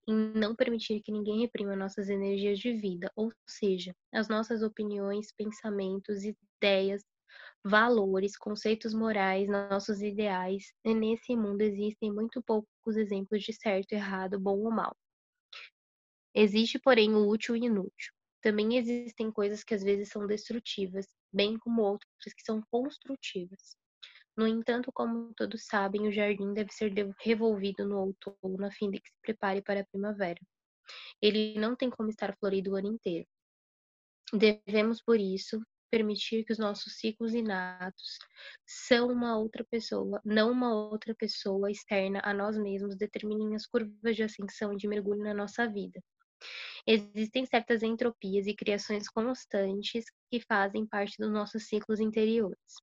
em não permitir que ninguém reprima nossas energias de vida, ou seja, as nossas opiniões, pensamentos, ideias, valores, conceitos morais, nossos ideais. E nesse mundo existem muito poucos exemplos de certo, errado, bom ou mal. Existe, porém, o útil e inútil. Também existem coisas que às vezes são destrutivas, bem como outras que são construtivas. No entanto, como todos sabem, o jardim deve ser revolvido no outono a fim de que se prepare para a primavera. Ele não tem como estar florido o ano inteiro. Devemos, por isso, permitir que os nossos ciclos inatos são uma outra pessoa, não uma outra pessoa externa a nós mesmos, determinem as curvas de ascensão e de mergulho na nossa vida. Existem certas entropias e criações constantes que fazem parte dos nossos ciclos interiores.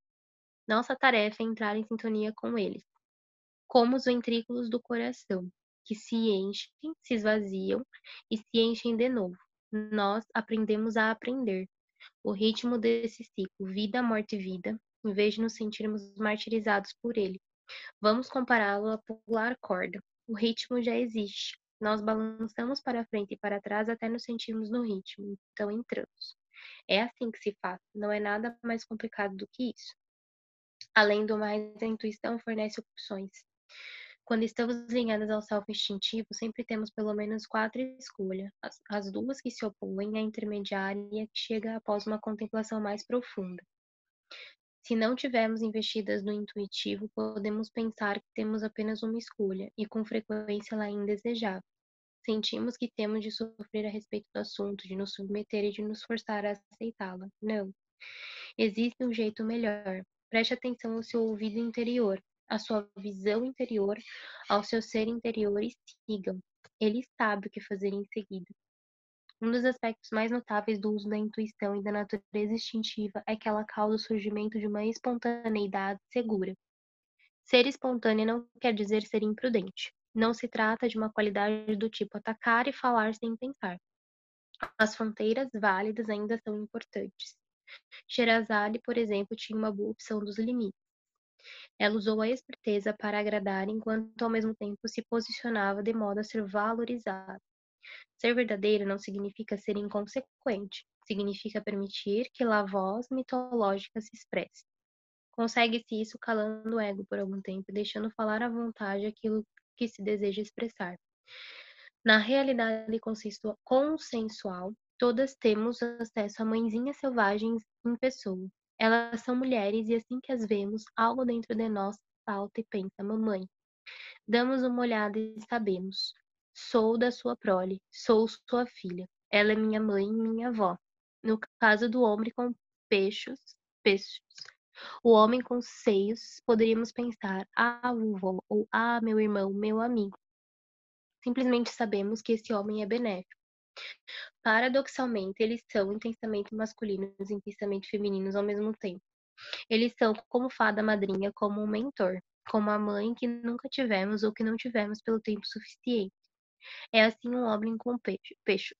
Nossa tarefa é entrar em sintonia com eles, como os ventrículos do coração, que se enchem, se esvaziam e se enchem de novo. Nós aprendemos a aprender o ritmo desse ciclo, vida, morte e vida, em vez de nos sentirmos martirizados por ele. Vamos compará-lo a pular corda. O ritmo já existe. Nós balançamos para frente e para trás até nos sentirmos no ritmo, então entramos. É assim que se faz, não é nada mais complicado do que isso. Além do mais, a intuição fornece opções. Quando estamos ligadas ao self instintivo, sempre temos pelo menos 4 escolhas. As duas que se opõem, a intermediária e a que chega após uma contemplação mais profunda. Se não tivermos investidas no intuitivo, podemos pensar que temos apenas uma escolha, e com frequência ela é indesejável. Sentimos que temos de sofrer a respeito do assunto, de nos submeter e de nos forçar a aceitá-la. Não. Existe um jeito melhor. Preste atenção ao seu ouvido interior, à sua visão interior, ao seu ser interior e sigam. Ele sabe o que fazer em seguida. Um dos aspectos mais notáveis do uso da intuição e da natureza instintiva é que ela causa o surgimento de uma espontaneidade segura. Ser espontânea não quer dizer ser imprudente. Não se trata de uma qualidade do tipo atacar e falar sem pensar. As fronteiras válidas ainda são importantes. Sherazade, por exemplo, tinha uma boa opção dos limites. Ela usou a esperteza para agradar enquanto ao mesmo tempo se posicionava de modo a ser valorizada. Ser verdadeiro não significa ser inconsequente, significa permitir que a voz mitológica se expresse. Consegue-se isso calando o ego por algum tempo e deixando falar à vontade aquilo que se deseja expressar. Na realidade consensual, todas temos acesso a mãezinhas selvagens em pessoa. Elas são mulheres e assim que as vemos, algo dentro de nós salta e pensa, mamãe. Damos uma olhada e sabemos. Sou da sua prole, sou sua filha. Ela é minha mãe e minha avó. No caso do homem com peixos. O homem com seios, poderíamos pensar, vovó, ou meu irmão, meu amigo. Simplesmente sabemos que esse homem é benéfico. Paradoxalmente, eles são intensamente masculinos e intensamente femininos ao mesmo tempo. Eles são como fada madrinha, como um mentor, como a mãe que nunca tivemos ou que não tivemos pelo tempo suficiente. É assim um homem com peixos.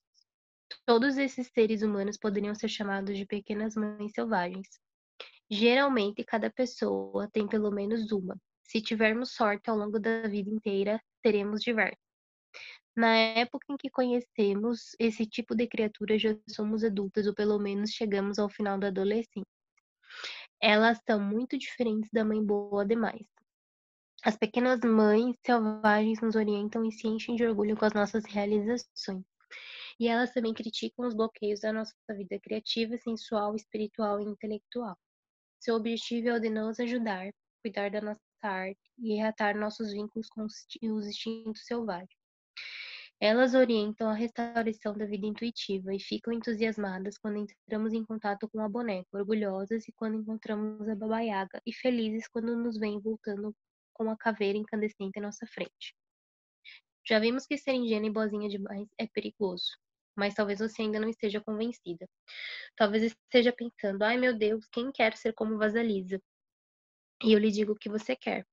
Todos esses seres humanos poderiam ser chamados de pequenas mães selvagens. Geralmente, cada pessoa tem pelo menos uma. Se tivermos sorte ao longo da vida inteira, teremos diversas. Na época em que conhecemos esse tipo de criatura, já somos adultas ou pelo menos chegamos ao final da adolescência. Elas são muito diferentes da mãe boa demais. As pequenas mães selvagens nos orientam e se enchem de orgulho com as nossas realizações. E elas também criticam os bloqueios da nossa vida criativa, sensual, espiritual e intelectual. Seu objetivo é o de nos ajudar, cuidar da nossa arte e reatar nossos vínculos com os instintos selvagens. Elas orientam a restauração da vida intuitiva e ficam entusiasmadas quando entramos em contato com a boneca, orgulhosas e quando encontramos a Baba Yaga e felizes quando nos vêm voltando com a caveira incandescente à nossa frente. Já vimos que ser ingênua e boazinha demais é perigoso, mas talvez você ainda não esteja convencida. Talvez esteja pensando, ai meu Deus, quem quer ser como Vasalisa? E eu lhe digo o que você quer.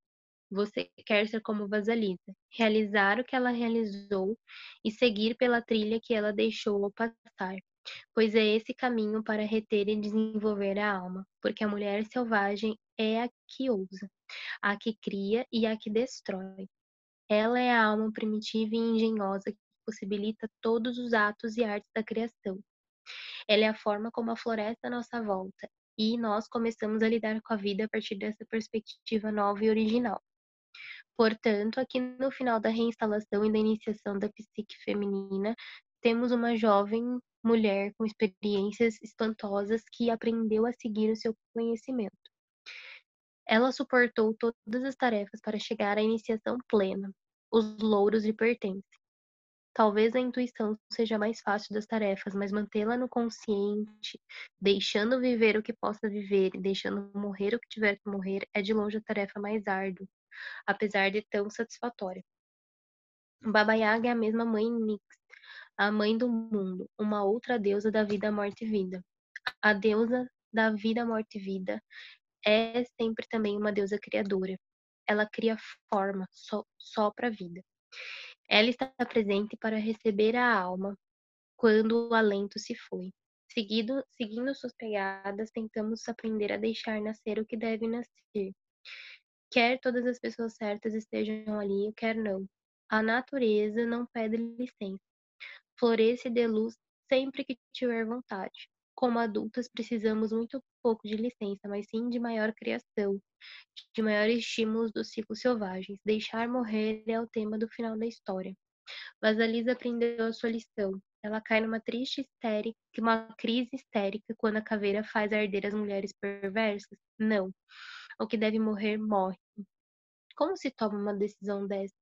Você quer ser como Vasalisa, realizar o que ela realizou e seguir pela trilha que ela deixou ao passar, pois é esse caminho para reter e desenvolver a alma, porque a mulher selvagem é a que ousa, a que cria e a que destrói. Ela é a alma primitiva e engenhosa que possibilita todos os atos e artes da criação. Ela é a forma como a floresta à nossa volta, e nós começamos a lidar com a vida a partir dessa perspectiva nova e original. Portanto, aqui no final da reinstalação e da iniciação da psique feminina, temos uma jovem mulher com experiências espantosas que aprendeu a seguir o seu conhecimento. Ela suportou todas as tarefas para chegar à iniciação plena. Os louros lhe pertencem. Talvez a intuição seja mais fácil das tarefas, mas mantê-la no consciente, deixando viver o que possa viver e deixando morrer o que tiver que morrer, é de longe a tarefa mais árdua, apesar de tão satisfatória. Baba Yaga é a mesma mãe Nix, a mãe do mundo, uma outra deusa da vida, morte e vida. A deusa da vida, morte e vida é sempre também uma deusa criadora. Ela cria forma, sopra a vida. Ela está presente para receber a alma quando o alento se foi. Seguindo suas pegadas, tentamos aprender a deixar nascer o que deve nascer. Quer todas as pessoas certas estejam ali, quer não. A natureza não pede licença. Floresce e dê luz sempre que tiver vontade. Como adultas, precisamos muito pouco de licença, mas sim de maior criação, de maiores estímulos dos ciclos selvagens. Deixar morrer é o tema do final da história. Vasalisa aprendeu a sua lição. Ela cai uma crise histérica quando a caveira faz arder as mulheres perversas? Não. O que deve morrer, morre. Como se toma uma decisão dessa?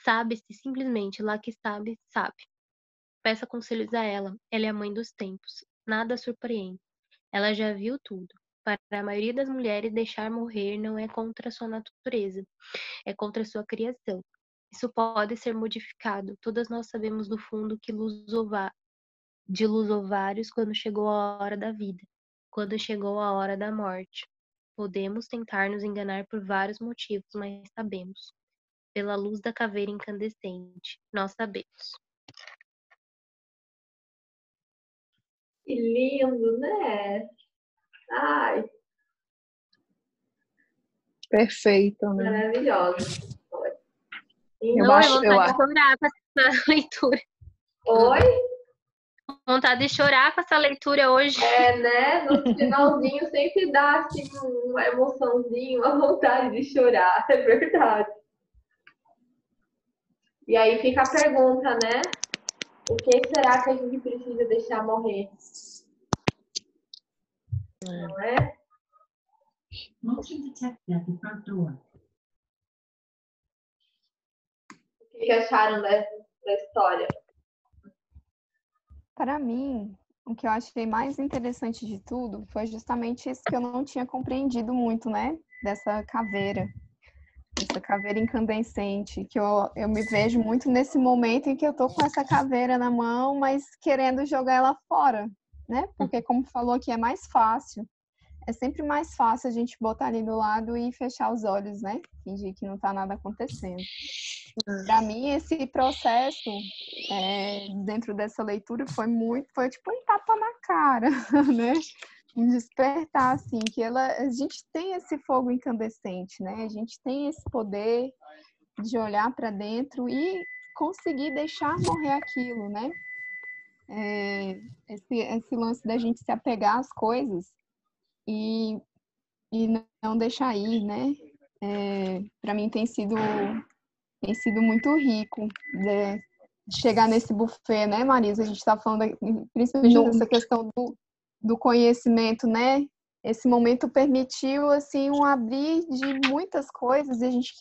Sabe-se simplesmente, lá que sabe, sabe. Peça conselhos a ela é a mãe dos tempos. Nada a surpreende. Ela já viu tudo. Para a maioria das mulheres, deixar morrer não é contra sua natureza, é contra sua criação. Isso pode ser modificado. Todas nós sabemos do fundo que de luz ovários quando chegou a hora da vida, quando chegou a hora da morte. Podemos tentar nos enganar por vários motivos, mas sabemos. Pela luz da caveira incandescente, nós sabemos. Que lindo, né? Ai, Perfeito, né? maravilhosa. Eu Não, é acho, eu vontade de acho. chorar com essa leitura. Oi? Vontade de chorar com essa leitura hoje. É, né? No finalzinho sempre dá assim uma emoçãozinha, uma vontade de chorar, é verdade. E aí fica a pergunta, né? O que será que a gente precisa deixar morrer? Não é? Motion detected at the front door. O que acharam da história? Para mim, o que eu achei mais interessante de tudo foi justamente isso que eu não tinha compreendido muito, né? Dessa caveira. Essa caveira incandescente, que eu me vejo muito nesse momento em que eu tô com essa caveira na mão, mas querendo jogar ela fora, né? Porque, como falou aqui, é mais fácil. É sempre mais fácil a gente botar ali do lado e fechar os olhos, né? Fingir que não tá nada acontecendo. Para mim, esse processo dentro dessa leitura foi tipo um tapa na cara, né? Um despertar, assim, que a gente tem esse fogo incandescente, né? A gente tem esse poder de olhar para dentro e conseguir deixar morrer aquilo, né? Esse lance da gente se apegar às coisas e não deixar ir, né? Para mim tem sido muito rico, né? Chegar nesse buffet, né, Marisa? A gente está falando principalmente dessa questão do conhecimento, né? Esse momento permitiu, assim, um abrir de muitas coisas e a gente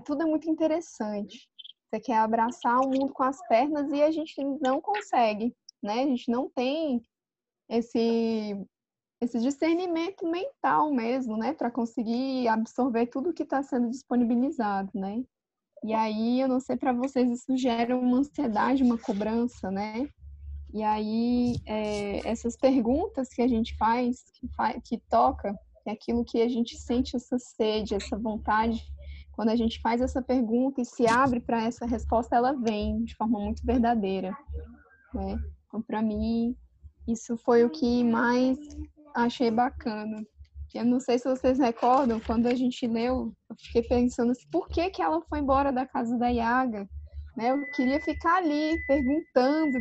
tudo é muito interessante. Você quer abraçar o mundo com as pernas e a gente não consegue, né? A gente não tem esse discernimento mental mesmo, né? Para conseguir absorver tudo que está sendo disponibilizado, né? E aí, eu não sei para vocês, isso gera uma ansiedade, uma cobrança, né? E aí, essas perguntas que a gente faz, que toca, é aquilo que a gente sente essa sede, essa vontade. Quando a gente faz essa pergunta e se abre para essa resposta, ela vem de forma muito verdadeira, né? Então, para mim, isso foi o que mais achei bacana. Eu não sei se vocês recordam, quando a gente leu, eu fiquei pensando assim, por que ela foi embora da casa da Yaga? Né? Eu queria ficar ali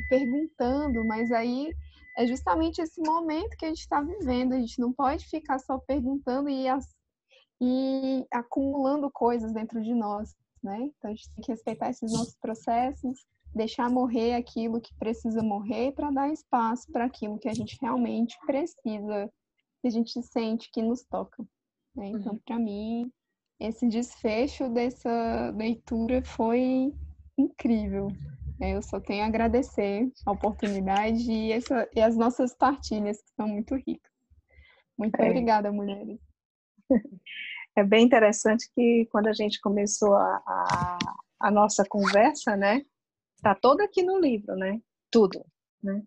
perguntando, mas aí é justamente esse momento que a gente está vivendo. A gente não pode ficar só perguntando e acumulando coisas dentro de nós, né? Então a gente tem que respeitar esses nossos processos, deixar morrer aquilo que precisa morrer para dar espaço para aquilo que a gente realmente precisa, que a gente sente que nos toca, né? Então, para mim, esse desfecho dessa leitura foi incrível. Eu só tenho a agradecer a oportunidade e as nossas partilhas, que são muito ricas. Muito obrigada, mulheres. É bem interessante que quando a gente começou a nossa conversa, né? Está todo aqui no livro, né? Tudo, né?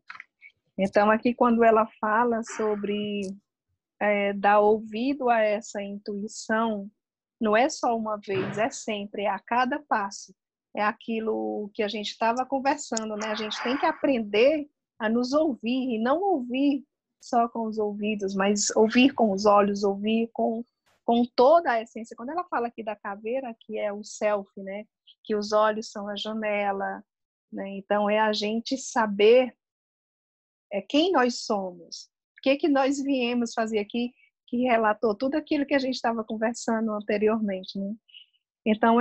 Então, aqui quando ela fala sobre dar ouvido a essa intuição, não é só uma vez, é sempre, é a cada passo. É aquilo que a gente estava conversando, né? A gente tem que aprender a nos ouvir, e não ouvir só com os ouvidos, mas ouvir com os olhos, ouvir com com toda a essência. Quando ela fala aqui da caveira, que é o self, né? Que os olhos são a janela, né? Então é a gente saber quem nós somos, o que nós viemos fazer aqui, que relatou tudo aquilo que a gente estava conversando anteriormente, né? Então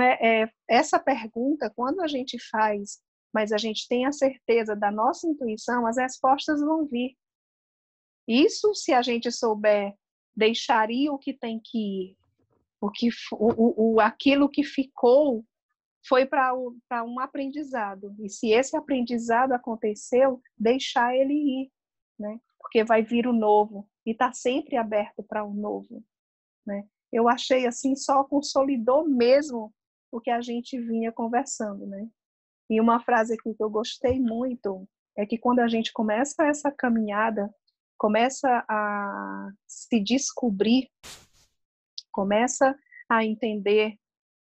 essa pergunta, quando a gente faz, mas a gente tem a certeza da nossa intuição, as respostas vão vir. Isso, se a gente souber deixar ir o que tem que ir, aquilo que ficou foi para um aprendizado. E se esse aprendizado aconteceu, deixar ele ir, né? Porque vai vir o novo e está sempre aberto para o novo, né? Eu achei assim, só consolidou mesmo o que a gente vinha conversando, né? E uma frase aqui que eu gostei muito é que quando a gente começa essa caminhada, começa a se descobrir, começa a entender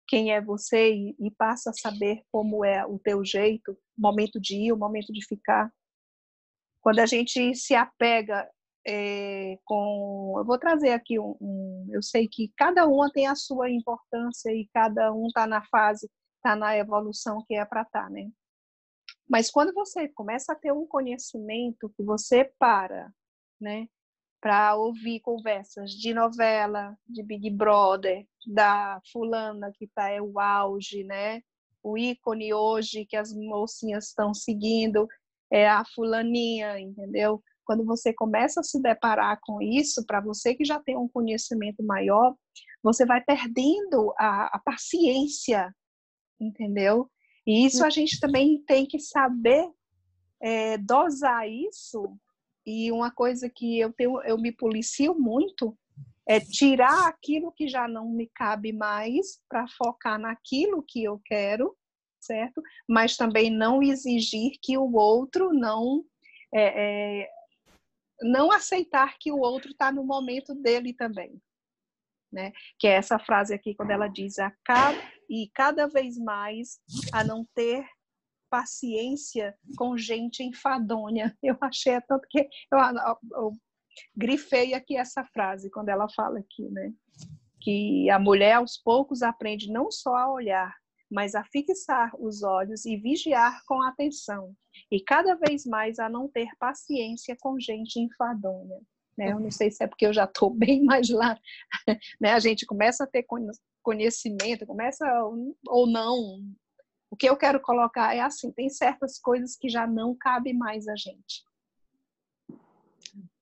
quem é você e passa a saber como é o teu jeito, o momento de ir, o momento de ficar. Quando a gente se apega eu vou trazer aqui eu sei que cada uma tem a sua importância e cada um está na fase, está na evolução que é para estar, né? Mas quando você começa a ter um conhecimento que você né, para ouvir conversas de novela, de Big Brother, da fulana que está o auge, né? O ícone hoje que as mocinhas estão seguindo é a fulaninha, entendeu? Quando você começa a se deparar com isso, para você que já tem um conhecimento maior, você vai perdendo a paciência, entendeu? E isso a gente também tem que saber dosar isso. E uma coisa que eu me policio muito é tirar aquilo que já não me cabe mais para focar naquilo que eu quero, certo? Mas também não exigir que o outro não aceitar que o outro está no momento dele também, né? Que é essa frase aqui quando ela diz e cada vez mais a não ter paciência com gente enfadonha. Eu achei tanto que eu grifei aqui essa frase quando ela fala aqui, né? Que a mulher aos poucos aprende não só a olhar, mas a fixar os olhos e vigiar com atenção. E cada vez mais a não ter paciência com gente enfadonha. Né? Eu não sei se é porque eu já estou bem mais lá. Né? A gente começa a ter conhecimento, começa ou não. O que eu quero colocar é assim, tem certas coisas que já não cabe mais a gente.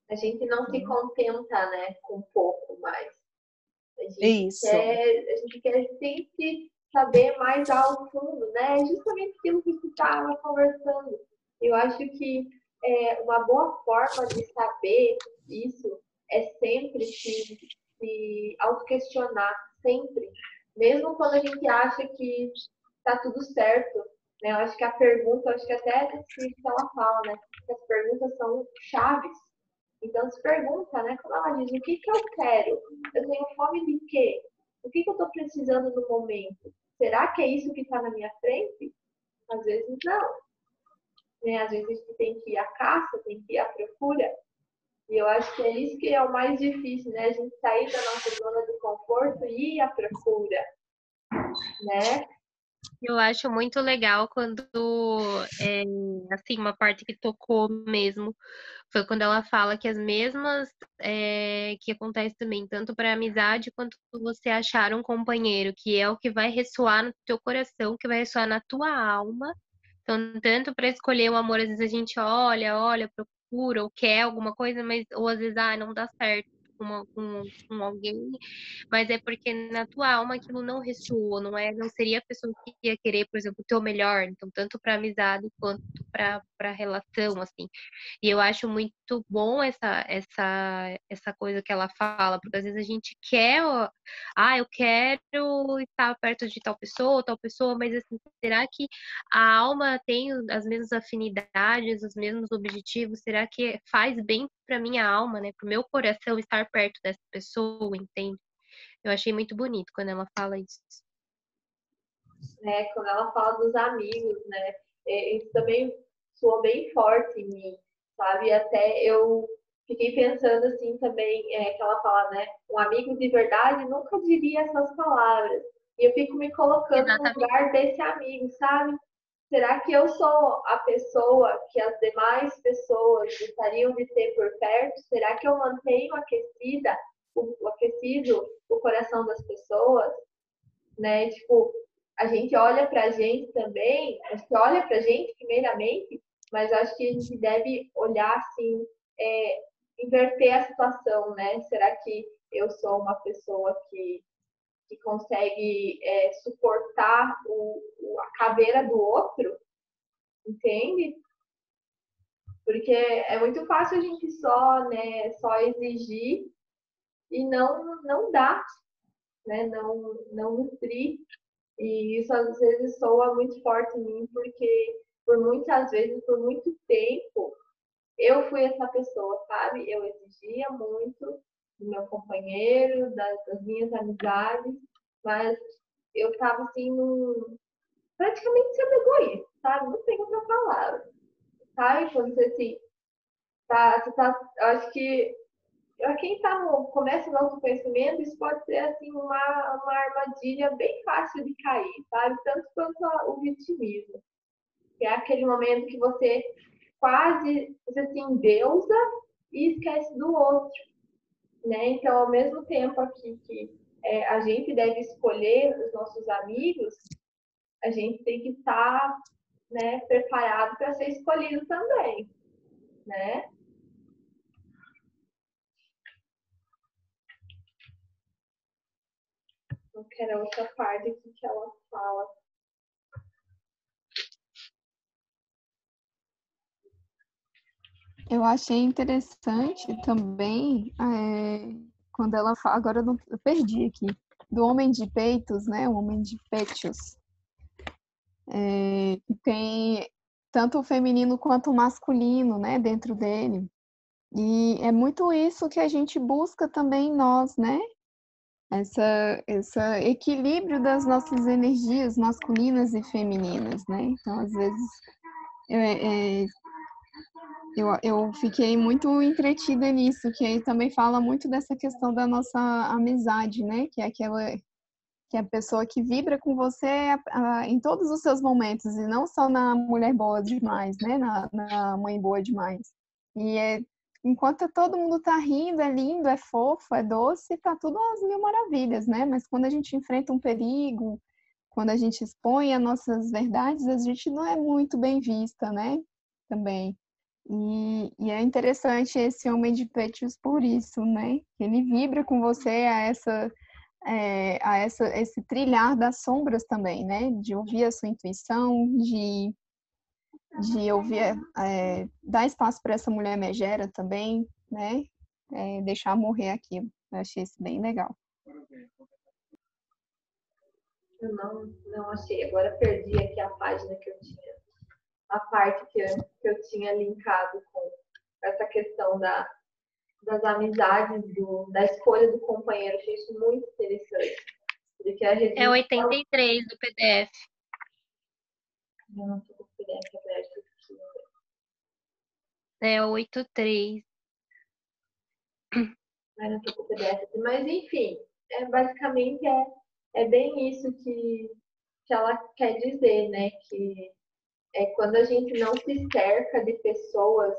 A gente não se contenta, né, com pouco mais. A gente quer sempre saber mais ao fundo, né? É justamente aquilo que você estava conversando. Eu acho que uma boa forma de saber isso é sempre se autoquestionar, sempre. Mesmo quando a gente acha que está tudo certo, né? Eu acho que a pergunta, acho que até que ela fala, né? Que as perguntas são chaves. Então se pergunta, né? Como ela diz, o que eu quero? Eu tenho fome de quê? O que eu estou precisando no momento? Será que é isso que está na minha frente? Às vezes não. Né? Às vezes a gente tem que ir à caça, tem que ir à procura. E eu acho que é isso que é o mais difícil, né? A gente sair da nossa zona de conforto e ir à procura, né? Eu acho muito legal quando, assim, uma parte que tocou mesmo, foi quando ela fala que as mesmas que acontece também, tanto para amizade quanto você achar um companheiro, que é o que vai ressoar no teu coração, que vai ressoar na tua alma. Então, tanto para escolher o amor, às vezes a gente olha, procura, ou quer alguma coisa, mas ou às vezes, não dá certo com alguém, mas é porque na tua alma aquilo não ressoou, não seria a pessoa que ia querer, por exemplo, o teu melhor, então tanto para amizade quanto para relação, assim. E eu acho muito bom essa coisa que ela fala, porque às vezes a gente quer, eu quero estar perto de tal pessoa, mas assim, será que a alma tem as mesmas afinidades, os mesmos objetivos? Será que faz bem para minha alma, né, para o meu coração estar perto dessa pessoa, entende? Eu achei muito bonito quando ela fala isso. Né? Quando ela fala dos amigos, né? Isso também soou bem forte em mim, sabe? Até eu fiquei pensando assim também, que ela fala, né? Um amigo de verdade nunca diria essas palavras. E eu fico me colocando no Exatamente. lugar desse amigo, sabe? Será que eu sou a pessoa que as demais pessoas gostariam de ter por perto? Será que eu mantenho aquecido o coração das pessoas? Né? Tipo, a gente olha pra gente também, a gente olha pra gente primeiramente, mas acho que a gente deve olhar assim, inverter a situação, né? Será que eu sou uma pessoa que consegue suportar a caveira do outro? Entende? Porque é muito fácil a gente só exigir e não dar, né? Não nutrir. E isso às vezes soa muito forte em mim, porque por muitas vezes, por muito tempo, eu fui essa pessoa, sabe? Eu exigia muito do meu companheiro, das minhas amizades, mas eu estava assim, praticamente sendo egoísta, sabe? Não tem outra palavra. Sabe? Quando você assim, eu acho que para quem está no começo do autoconhecimento, isso pode ser assim uma armadilha bem fácil de cair, sabe? Tanto quanto o vitimismo, que é aquele momento que você você se endeusa e esquece do outro, né? Então, ao mesmo tempo aqui que a gente deve escolher os nossos amigos, a gente tem que estar, né, preparado para ser escolhido também, né? Eu quero outra parte aqui que ela fala. Eu achei interessante também quando ela fala, agora eu perdi aqui, do homem de peitos, né? O homem de peitos. Que tem tanto o feminino quanto o masculino, né? Dentro dele. E é muito isso que a gente busca também em nós, né? Esse equilíbrio das nossas energias masculinas e femininas, né? Então, às vezes, eu fiquei muito entretida nisso, que aí também fala muito dessa questão da nossa amizade, né? Que é que é a pessoa que vibra com você em todos os seus momentos, e não só na mulher boa demais, né? Na mãe boa demais. Enquanto todo mundo tá rindo, é lindo, é fofo, é doce, tá tudo às mil maravilhas, né? Mas quando a gente enfrenta um perigo, quando a gente expõe as nossas verdades, a gente não é muito bem vista, né? Também. E é interessante esse homem de peitos por isso, né? Ele vibra com você esse trilhar das sombras também, né? De ouvir a sua intuição, de ouvir, dar espaço para essa mulher megera também, né? Deixar morrer aquilo. Eu achei isso bem legal. Eu não achei. Agora perdi aqui a página que eu tinha, a parte que eu tinha linkado com essa questão das amizades, da escolha do companheiro. Achei isso muito interessante. Porque a gente É 83 do PDF. Eu não estou com o PDF aberto aqui. É 83. Não estou com o PDF aqui. Mas, enfim, basicamente é bem isso que ela quer dizer, né? Que quando a gente não se cerca de pessoas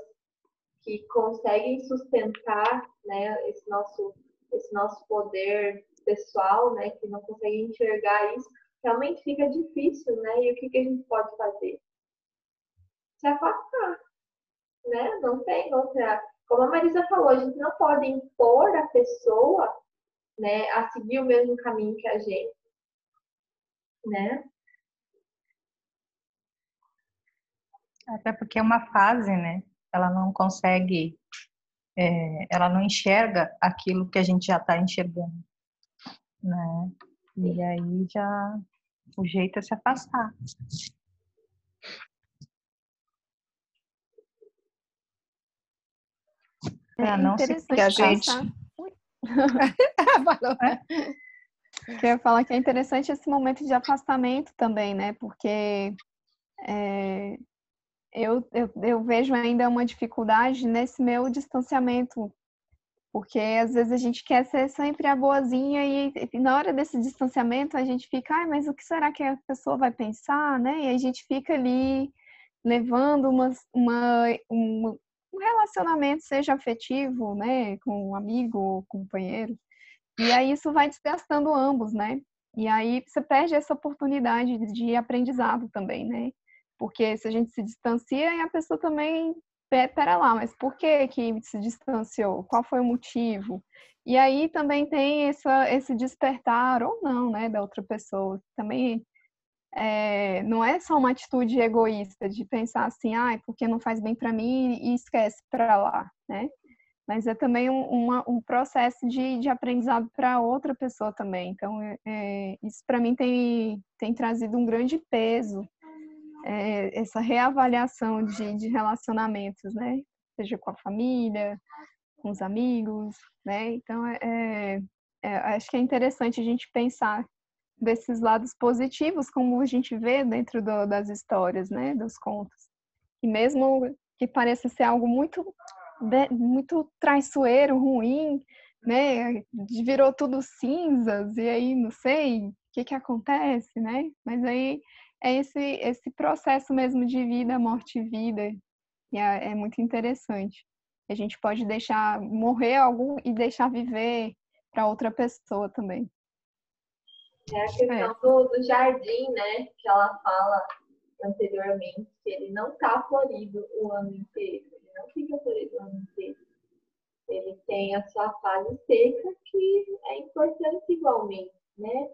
que conseguem sustentar, né, esse nosso poder pessoal, né, que não conseguem enxergar isso, realmente fica difícil, né? E o que a gente pode fazer? Se afastar, né? Não tem outra. Como a Marisa falou, a gente não pode impor a pessoa, né, a seguir o mesmo caminho que a gente, né? Até porque é uma fase, né? Ela não consegue, ela não enxerga aquilo que a gente já está enxergando, né? E aí já o jeito é se afastar. Não se interessante que a gente... Queria falar que é interessante esse momento de afastamento também, né? Porque eu vejo ainda uma dificuldade nesse meu distanciamento, porque às vezes a gente quer ser sempre a boazinha e na hora desse distanciamento a gente fica, ai, mas o que será que a pessoa vai pensar, né? E a gente fica ali levando um relacionamento, seja afetivo, né, com um amigo ou companheiro, e aí isso vai desgastando ambos, né? E aí você perde essa oportunidade de aprendizado também, né? Porque se a gente se distancia e a pessoa também, pera lá, mas por que que se distanciou? Qual foi o motivo? E aí também tem esse despertar, ou não, né, da outra pessoa. Também não é só uma atitude egoísta de pensar assim, ah, porque não faz bem para mim e esquece para lá, né? Mas é também um processo de aprendizado para outra pessoa também. Então, isso para mim tem trazido um grande peso, essa reavaliação de relacionamentos, né? Seja com a família, com os amigos, né? Então, acho que é interessante a gente pensar desses lados positivos, como a gente vê dentro das histórias, né? Dos contos. E mesmo que pareça ser algo muito traiçoeiro, ruim, né? Virou tudo cinzas, e aí não sei o que acontece, né? Mas aí é esse processo mesmo de vida, morte e vida, e é muito interessante. A gente pode deixar morrer algo e deixar viver para outra pessoa também. É a questão do jardim, né? Que ela fala anteriormente, que ele não está florido o ano inteiro. Ele não fica florido o ano inteiro. Ele tem a sua fase seca, que é importante igualmente, né?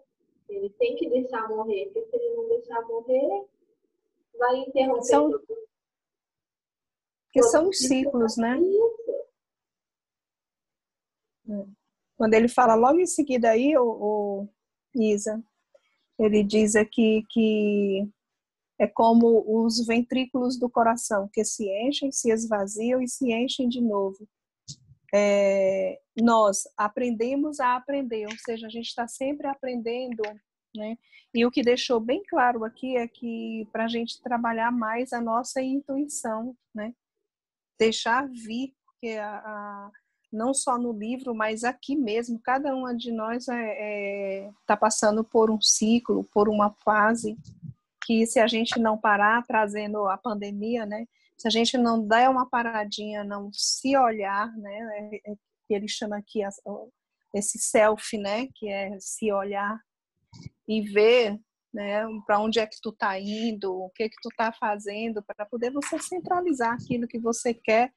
Ele tem que deixar morrer, porque se ele não deixar morrer, vai interromper que são os ciclos, né? Isso. Quando ele fala logo em seguida aí, o Isa, ele diz aqui que é como os ventrículos do coração, que se enchem, se esvaziam e se enchem de novo. Nós aprendemos a aprender, ou seja, a gente está sempre aprendendo, né? E o que deixou bem claro aqui é que para a gente trabalhar mais a nossa intuição, né? Deixar vir, porque não só no livro, mas aqui mesmo, cada uma de nós está passando por um ciclo, por uma fase, que se a gente não parar, trazendo a pandemia, né? Se a gente não der uma paradinha, não se olhar, né? Que ele chama aqui esse self, né? Que é se olhar e ver, né? Para onde é que tu tá indo, o que tu tá fazendo, para poder você centralizar aquilo que você quer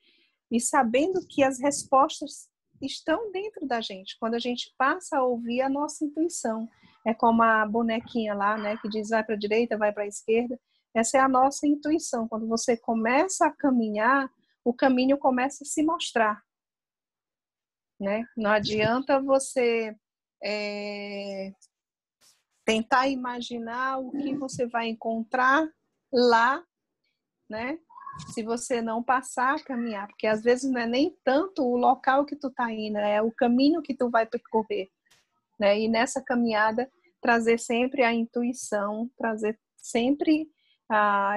e sabendo que as respostas estão dentro da gente. Quando a gente passa a ouvir a nossa intuição, é como a bonequinha lá, né? Que diz vai para a direita, vai para a esquerda. Essa é a nossa intuição. Quando você começa a caminhar, o caminho começa a se mostrar, né? Não adianta você tentar imaginar o que você vai encontrar lá, né? Se você não passar a caminhar, porque às vezes não é nem tanto o local que tu tá indo, é o caminho que tu vai percorrer, né? E nessa caminhada trazer sempre a intuição, trazer sempre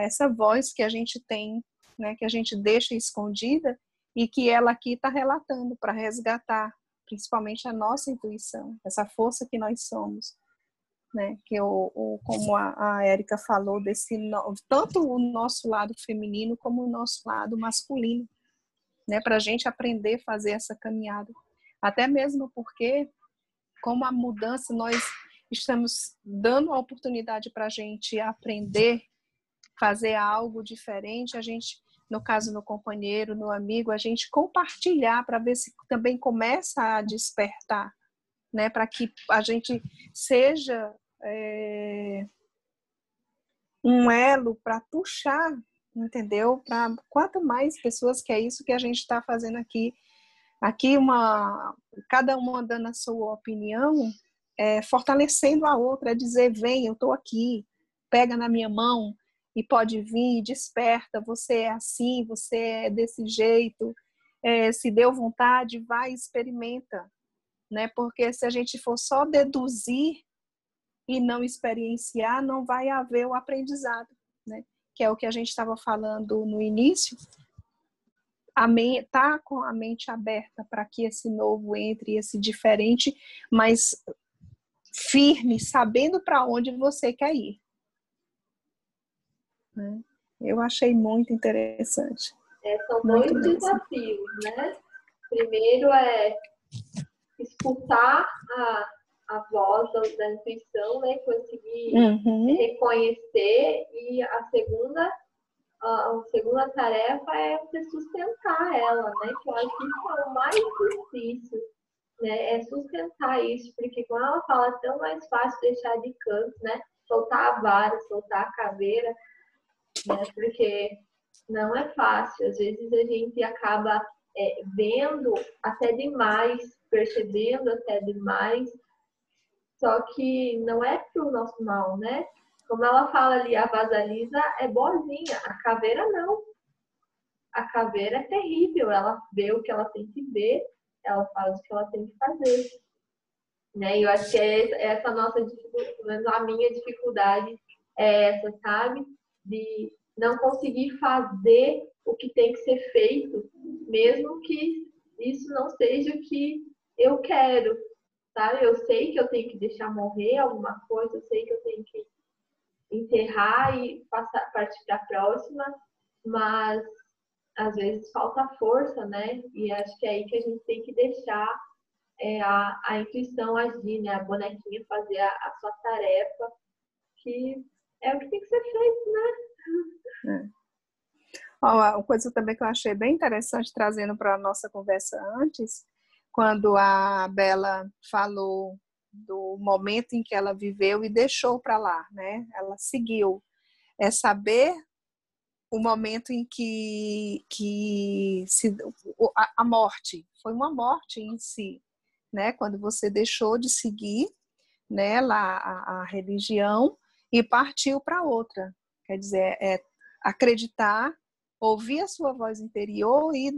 essa voz que a gente tem, né? Que a gente deixa escondida e que ela aqui está relatando para resgatar, principalmente a nossa intuição, essa força que nós somos. Né, que como a Érica falou, tanto o nosso lado feminino como o nosso lado masculino, né, para a gente aprender a fazer essa caminhada. Até mesmo porque, como a mudança, nós estamos dando a oportunidade para a gente aprender, fazer algo diferente, a gente, no caso, no companheiro, no amigo, a gente compartilhar para ver se também começa a despertar, né, para que a gente seja um elo para puxar, entendeu? Para quanto mais pessoas, que é isso que a gente está fazendo aqui. Aqui, cada uma dando a sua opinião, fortalecendo a outra, dizer, vem, eu estou aqui, pega na minha mão e pode vir, desperta, você é assim, você é desse jeito, se deu vontade, vai, experimenta. Né? Porque se a gente for só deduzir e não experienciar, não vai haver o aprendizado, né? que é o que a gente estava falando no início, tá com a mente aberta para que esse novo entre, esse diferente, mas firme, sabendo para onde você quer ir. Né? Eu achei muito interessante. São Muito dois mesmo. desafios, né? Primeiro é escutar a voz da intuição, né? Conseguir reconhecer, e a segunda tarefa é você sustentar ela, né? Que eu acho que isso é o mais difícil, né? É sustentar isso, porque quando ela fala, é tão mais fácil deixar de canto, né? Soltar a vara, soltar a caveira, né? Porque não é fácil. Às vezes a gente acaba vendo até demais, percebendo até demais, só que não é pro nosso mal, né? Como ela fala ali, a vasalisa é boazinha, a caveira não. A caveira é terrível, ela vê o que ela tem que ver, ela faz o que ela tem que fazer. Né? E eu acho que essa nossa dificuldade, a minha dificuldade é essa, sabe? De não conseguir fazer o que tem que ser feito, mesmo que isso não seja o que eu quero, sabe? Eu sei que eu tenho que deixar morrer alguma coisa, eu sei que eu tenho que enterrar e partir para a próxima, mas às vezes falta força, né? E acho que é aí que a gente tem que deixar a intuição agir, né? A bonequinha fazer a sua tarefa, que é o que tem que ser feito, né? Uma coisa também que eu achei bem interessante, trazendo para a nossa conversa antes, quando a Bela falou do momento em que ela viveu e deixou para lá, né? Ela seguiu. É saber o momento em que a morte, foi uma morte em si, né? Quando você deixou de seguir, né, lá a religião e partiu para outra. Quer dizer, acreditar, ouvir a sua voz interior e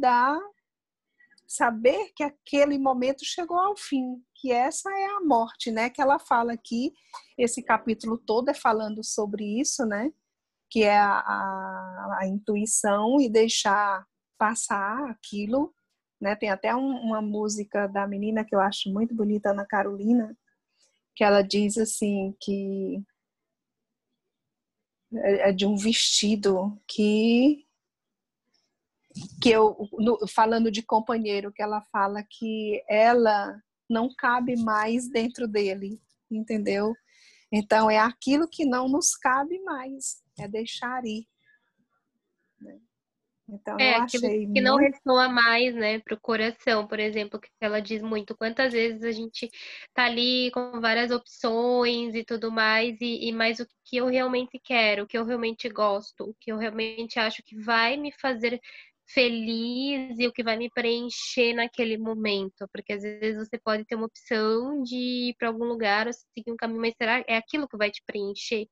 saber que aquele momento chegou ao fim, que essa é a morte, né? Que ela fala aqui, esse capítulo todo é falando sobre isso, né? Que é a intuição e deixar passar aquilo, né? Tem até uma música da menina que eu acho muito bonita, Ana Carolina, que ela diz assim que é de um vestido que falando de companheiro, que ela fala que ela não cabe mais dentro dele, entendeu? Então é aquilo que não nos cabe mais, é deixar ir. Então eu Aquilo achei que não muito... ressoa mais, né, pro coração, por exemplo, que ela diz muito. Quantas vezes a gente tá ali com várias opções e tudo mais, mais o que eu realmente quero, o que eu realmente gosto, o que eu realmente acho que vai me fazer feliz e o que vai me preencher naquele momento. Porque às vezes você pode ter uma opção de ir para algum lugar ou seguir um caminho, mas será que é aquilo que vai te preencher?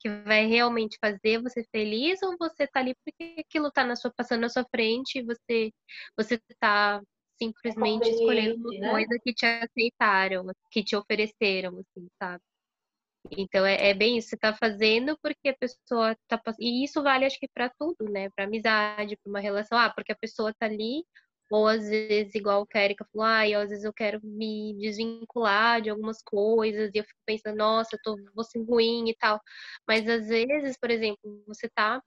Que vai realmente fazer você feliz, ou você tá ali porque aquilo tá passando na sua frente e você tá simplesmente escolhendo uma Conveniente, né? coisa que te aceitaram, que te ofereceram, assim, sabe? Então é bem isso, você tá fazendo porque a pessoa tá passando. E isso vale, acho que pra tudo, né? Pra amizade, pra uma relação. Porque a pessoa tá ali, ou às vezes, igual o Erika falou, às vezes eu quero me desvincular de algumas coisas, e eu fico pensando, nossa, vou ser ruim e tal. Mas às vezes, por exemplo, você tá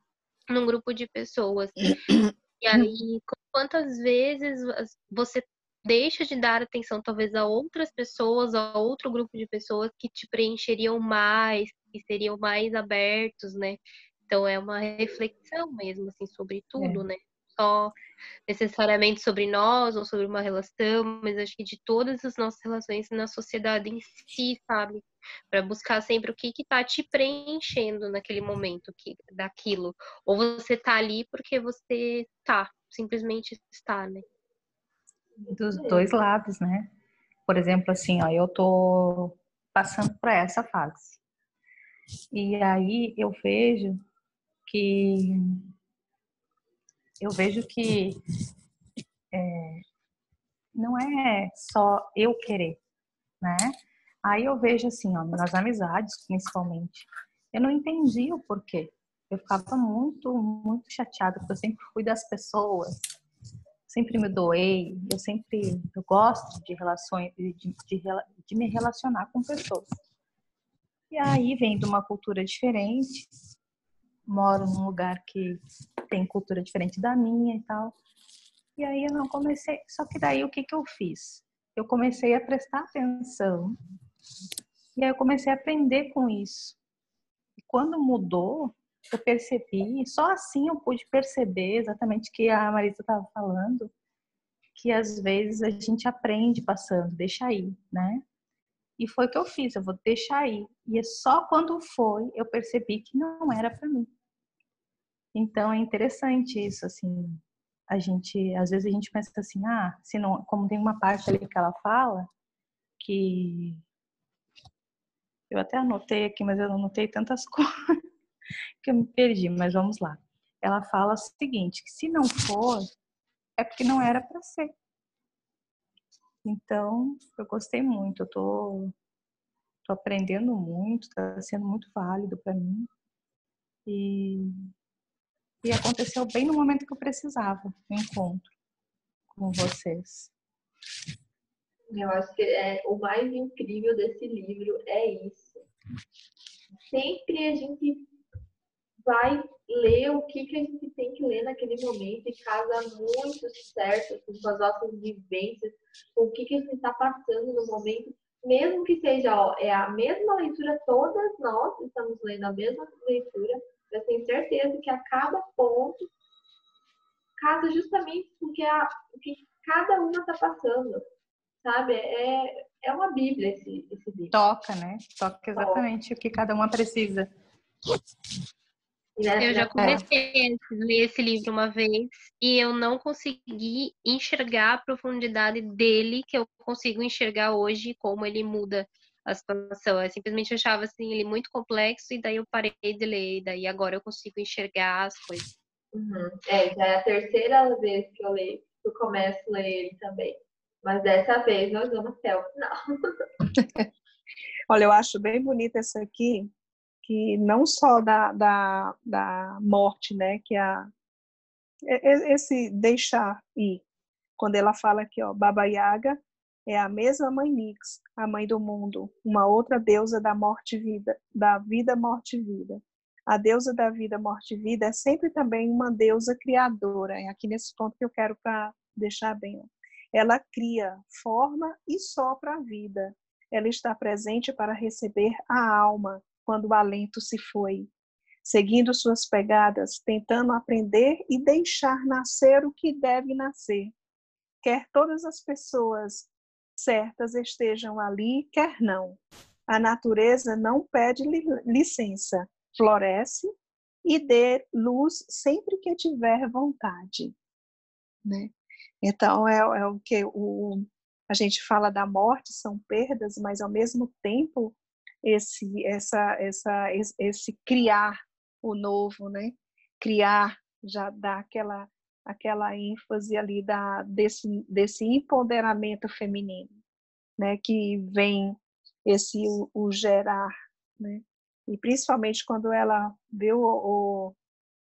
num grupo de pessoas, e aí, quantas vezes você deixa de dar atenção, talvez, a outras pessoas, a outro grupo de pessoas que te preencheriam mais, que seriam mais abertos, né? Então, é uma reflexão mesmo, assim, sobre tudo, né? Só necessariamente sobre nós ou sobre uma relação, mas acho que de todas as nossas relações na sociedade em si, sabe? Para buscar sempre o que tá te preenchendo naquele momento daquilo. Ou você tá ali porque você simplesmente está, né? Dos dois lados, né? Por exemplo, assim, ó, eu tô passando por essa fase. E aí que eu vejo que não é só eu querer, né? Aí eu vejo assim, ó, nas amizades, principalmente, eu não entendi o porquê. eu ficava muito, muito chateada, porque eu sempre fui das pessoas, sempre me doei, eu gosto de relações, de me relacionar com pessoas. E aí vem de uma cultura diferente, moro num lugar que tem cultura diferente da minha e tal. E aí eu não comecei, só que daí o que eu fiz? Eu comecei a prestar atenção, e aí eu comecei a aprender com isso. E quando mudou, eu percebi, só assim eu pude perceber exatamente o que a Marisa estava falando, que às vezes a gente aprende passando, deixa aí, né? E foi o que eu fiz, eu vou deixar aí. E é só quando foi, eu percebi que não era para mim. Então é interessante isso, assim, às vezes a gente pensa assim, se não, como tem uma parte ali que ela fala, que eu até anotei aqui, mas eu não anotei tantas coisas que eu me perdi, mas vamos lá. Ela fala o seguinte, que se não for, é porque não era para ser. Então, eu gostei muito, eu tô aprendendo muito, está sendo muito válido para mim. E aconteceu bem no momento que eu precisava, o encontro com vocês. Eu acho que o mais incrível desse livro é isso. Sempre a gente vai ler o que a gente tem que ler naquele momento e casa muito certo assim, com as nossas vivências, com o que a gente está passando no momento, mesmo que seja a mesma leitura, todas nós estamos lendo a mesma leitura, eu tenho certeza que a cada ponto casa justamente porque o que cada uma está passando, sabe? É uma Bíblia esse livro. Toca, né? Toca exatamente o que cada uma precisa. Eu já comecei a ler esse livro uma vez e eu não consegui enxergar a profundidade dele que eu consigo enxergar hoje, como ele muda a situação. Eu simplesmente achava assim, ele muito complexo e daí eu parei de ler, e daí agora eu consigo enxergar as coisas. Uhum. Já é a terceira vez que eu leio, que eu começo a ler ele também. Mas dessa vez nós vamos até o final. Olha, eu acho bem bonita essa aqui, que não só da morte, né, que esse deixar ir. Quando ela fala aqui, ó, Baba Yaga é a mesma mãe Nix, a mãe do mundo, uma outra deusa da morte e vida, da vida, morte e vida. A deusa da vida, morte e vida é sempre também uma deusa criadora. É aqui nesse ponto que eu quero para deixar bem. Ó. Ela cria, forma e sopra a vida. Ela está presente para receber a alma quando o alento se foi, seguindo suas pegadas, tentando aprender e deixar nascer o que deve nascer. Quer todas as pessoas certas estejam ali, quer não. A natureza não pede licença, floresce e dê luz sempre que tiver vontade. Né? Então, é o que a gente fala da morte, são perdas, mas ao mesmo tempo esse criar o novo, né? Criar já dá aquela ênfase ali desse empoderamento feminino, né? Que vem o gerar, né? E principalmente quando ela vê o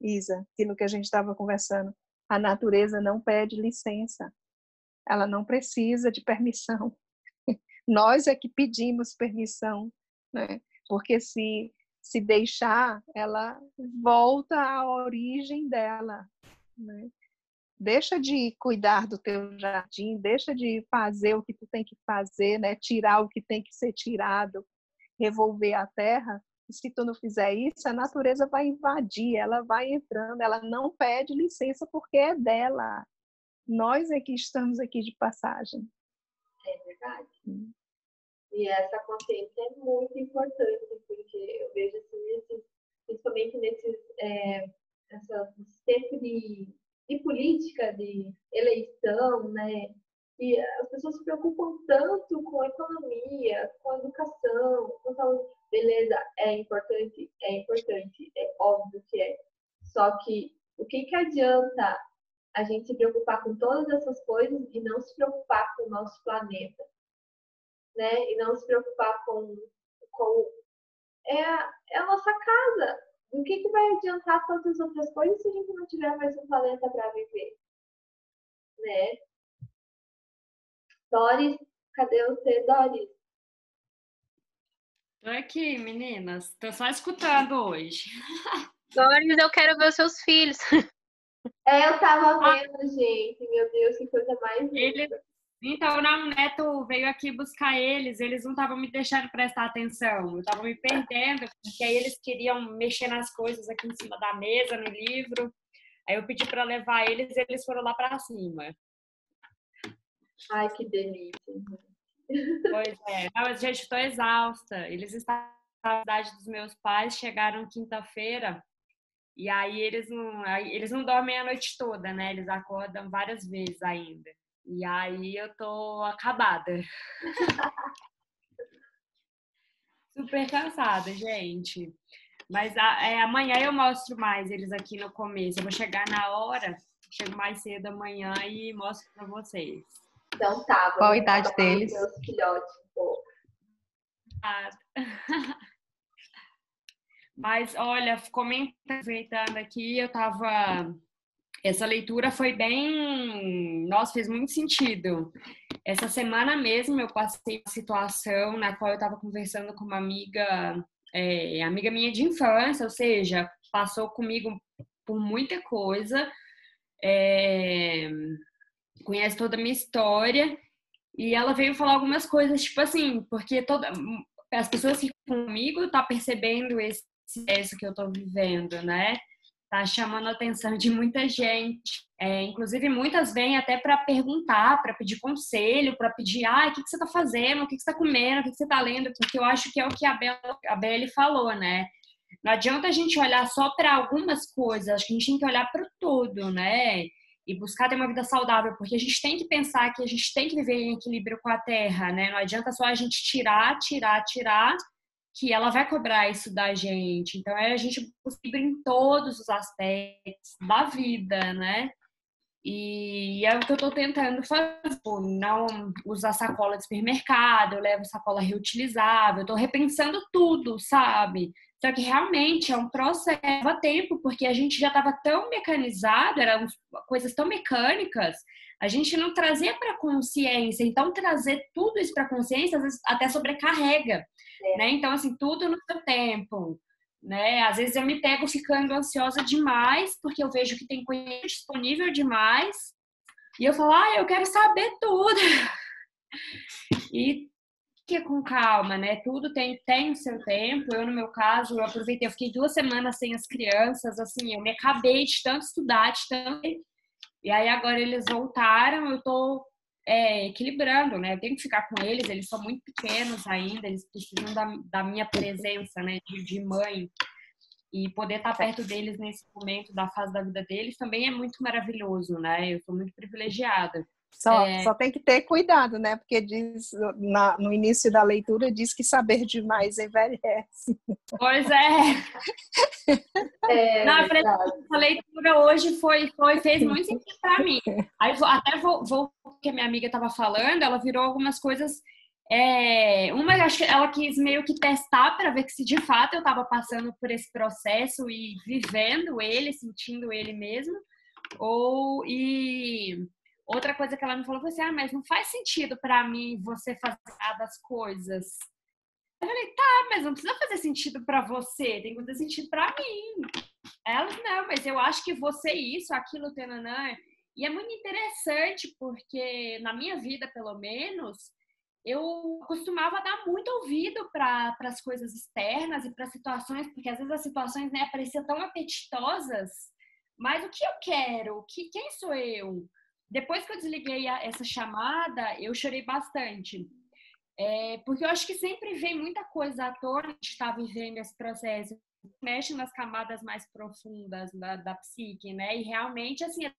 Isa, aquilo que a gente estava conversando, a natureza não pede licença, ela não precisa de permissão. Nós é que pedimos permissão, né? Porque se deixar, ela volta à origem dela, né? Deixa de cuidar do teu jardim, deixa de fazer o que tu tem que fazer, né? Tirar o que tem que ser tirado, revolver a terra. E se tu não fizer isso, a natureza vai invadir, ela vai entrando, ela não pede licença porque é dela. Nós é que estamos aqui de passagem. É verdade. E essa consciência é muito importante, porque eu vejo assim, principalmente nesses tempos de política, de eleição, né? E as pessoas se preocupam tanto com a economia, com a educação, com a saúde. Beleza, é importante, é óbvio que é. Só que o que adianta a gente se preocupar com todas essas coisas e não se preocupar com o nosso planeta, né? E não se preocupar com é a nossa casa, do que vai adiantar tantas outras coisas se a gente não tiver mais um planeta para viver, né? Doris, cadê você, Doris? Tô aqui, meninas. Tô só escutando hoje. Doris, eu quero ver os seus filhos. Eu tava vendo, gente. Meu Deus, que coisa mais linda. Então, o neto veio aqui buscar eles não estavam me deixando prestar atenção, eu tava me perdendo, porque aí eles queriam mexer nas coisas aqui em cima da mesa, no livro. Aí eu pedi para levar eles foram lá para cima. Ai, que delícia. Pois é. Não, gente, estou exausta. Eles estavam na cidade dos meus pais, chegaram quinta-feira, e aí eles não dormem a noite toda, né? Eles acordam várias vezes ainda. E aí eu tô acabada. Super cansada, gente. Mas amanhã eu mostro mais eles aqui no começo. Eu vou chegar na hora, chego mais cedo amanhã e mostro para vocês. Então tá. Qual a idade deles? Meus filhotes, pô. Mas, olha, aproveitando aqui, essa leitura foi bem... Nossa, fez muito sentido. Essa semana mesmo eu passei uma situação na qual eu estava conversando com uma amiga minha de infância, ou seja, passou comigo por muita coisa, conhece toda a minha história, e ela veio falar algumas coisas, tipo assim, porque as pessoas que estão comigo tá percebendo esse processo que eu tô vivendo, né? Tá chamando a atenção de muita gente. Inclusive, muitas vêm até para perguntar, para pedir conselho, para pedir, o que você tá fazendo, o que você tá comendo, o que você tá lendo, porque eu acho que é o que a Belle falou, né? Não adianta a gente olhar só para algumas coisas, acho que a gente tem que olhar para o todo, né? E buscar ter uma vida saudável, porque a gente tem que pensar que a gente tem que viver em equilíbrio com a Terra, né? Não adianta só a gente tirar, que ela vai cobrar isso da gente. Então, a gente busca equilíbrio em todos os aspectos da vida, né? E é o que eu tô tentando fazer. Não usar sacola de supermercado, eu levo sacola reutilizável, eu tô repensando tudo, sabe? Só que realmente é um processo, leva tempo, porque a gente já estava tão mecanizado, eram coisas tão mecânicas, a gente não trazia para consciência. Então, trazer tudo isso para consciência, às vezes até sobrecarrega, né? Então, assim, tudo no seu tempo, né? Às vezes eu me pego ficando ansiosa demais, porque eu vejo que tem conhecimento disponível demais, e eu falo, eu quero saber tudo. E que é com calma, né? Tudo tem o seu tempo. Eu, no meu caso, eu aproveitei, eu fiquei 2 semanas sem as crianças, assim, eu me acabei de tanto estudar, de tanto... E aí agora eles voltaram, eu tô equilibrando, né? Eu tenho que ficar com eles são muito pequenos ainda, eles precisam da minha presença, né? De mãe. E poder estar perto deles nesse momento da fase da vida deles também é muito maravilhoso, né? Eu sou muito privilegiada. Só tem que ter cuidado, né? Porque no início da leitura diz que saber demais envelhece. Pois é. A leitura hoje fez muito sentido para mim. Aí até vou que a minha amiga estava falando, ela virou algumas coisas. Uma, acho que ela quis meio que testar para ver que se de fato eu estava passando por esse processo e vivendo ele, sentindo ele mesmo, outra coisa que ela me falou foi assim, mas não faz sentido para mim você fazer as coisas. Eu falei, mas não precisa fazer sentido para você, tem que fazer sentido para mim. Ela, não, mas eu acho que você isso, aquilo, tananã. E é muito interessante porque na minha vida, pelo menos, eu costumava dar muito ouvido para as coisas externas e para situações, porque às vezes as situações, né, pareciam tão apetitosas, mas o que eu quero? Quem sou eu? Depois que eu desliguei essa chamada, eu chorei bastante. Porque eu acho que sempre vem muita coisa à tona de estar vivendo esse processo, mexe nas camadas mais profundas da psique, né? E realmente, assim,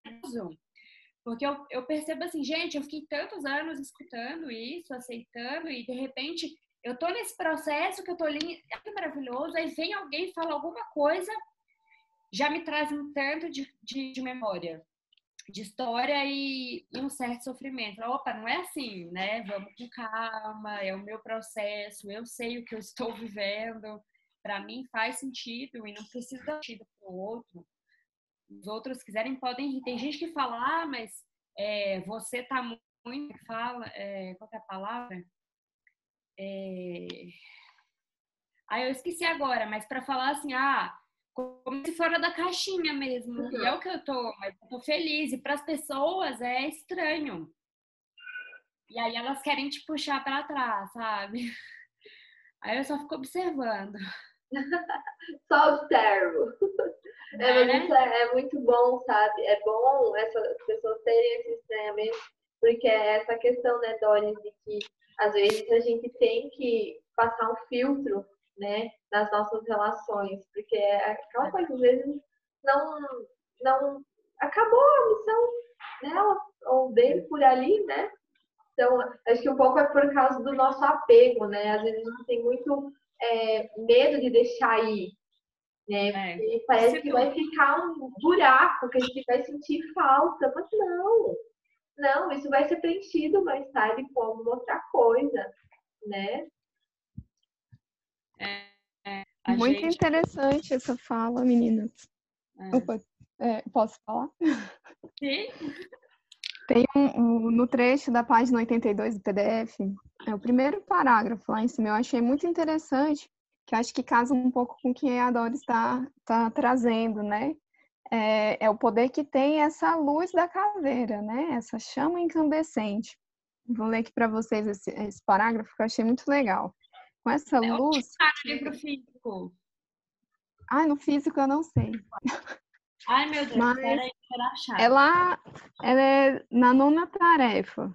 porque eu percebo assim, gente, eu fiquei tantos anos escutando isso, aceitando, e de repente eu tô nesse processo que eu tô ali, é maravilhoso, aí vem alguém e fala alguma coisa, já me traz um tanto de memória, de história e um certo sofrimento. Opa, não é assim, né? Vamos com calma, é o meu processo, eu sei o que eu estou vivendo. para mim faz sentido e não precisa dar sentido para o outro. Os outros quiserem podem rir. Tem gente que fala, mas você tá muito, qual que é a palavra? Eu esqueci agora, mas para falar assim, como se fora da caixinha mesmo. E é o que eu tô, mas eu tô feliz. E para as pessoas é estranho. E aí elas querem te puxar para trás, sabe? Aí eu só fico observando. Só observo. Mas Né? isso é muito bom, sabe? É bom essas pessoas terem esse estranhamento, porque é essa questão, né, Doris, de que às vezes a gente tem que passar um filtro, né, nas nossas relações, porque é aquela coisa, às vezes não acabou a missão dela ou dele por ali, né? Então, acho que um pouco é por causa do nosso apego, né? Às vezes a gente tem muito medo de deixar ir, né? E parece que vai ficar um buraco, que a gente vai sentir falta, mas não, isso vai ser preenchido mais tarde como outra coisa, né? Muito interessante essa fala, meninas. Opa, posso falar? Sim. Tem no trecho da página 82 do PDF, é o primeiro parágrafo lá em cima, eu achei muito interessante, que acho que casa um pouco com o que a Doris está trazendo, né? É o poder que tem essa luz da caveira, né? Essa chama incandescente. Vou ler aqui para vocês esse parágrafo que eu achei muito legal. Com essa luz... no livro físico. No físico eu não sei. Ai, meu Deus, peraí, quero achar. Ela é na 9ª tarefa.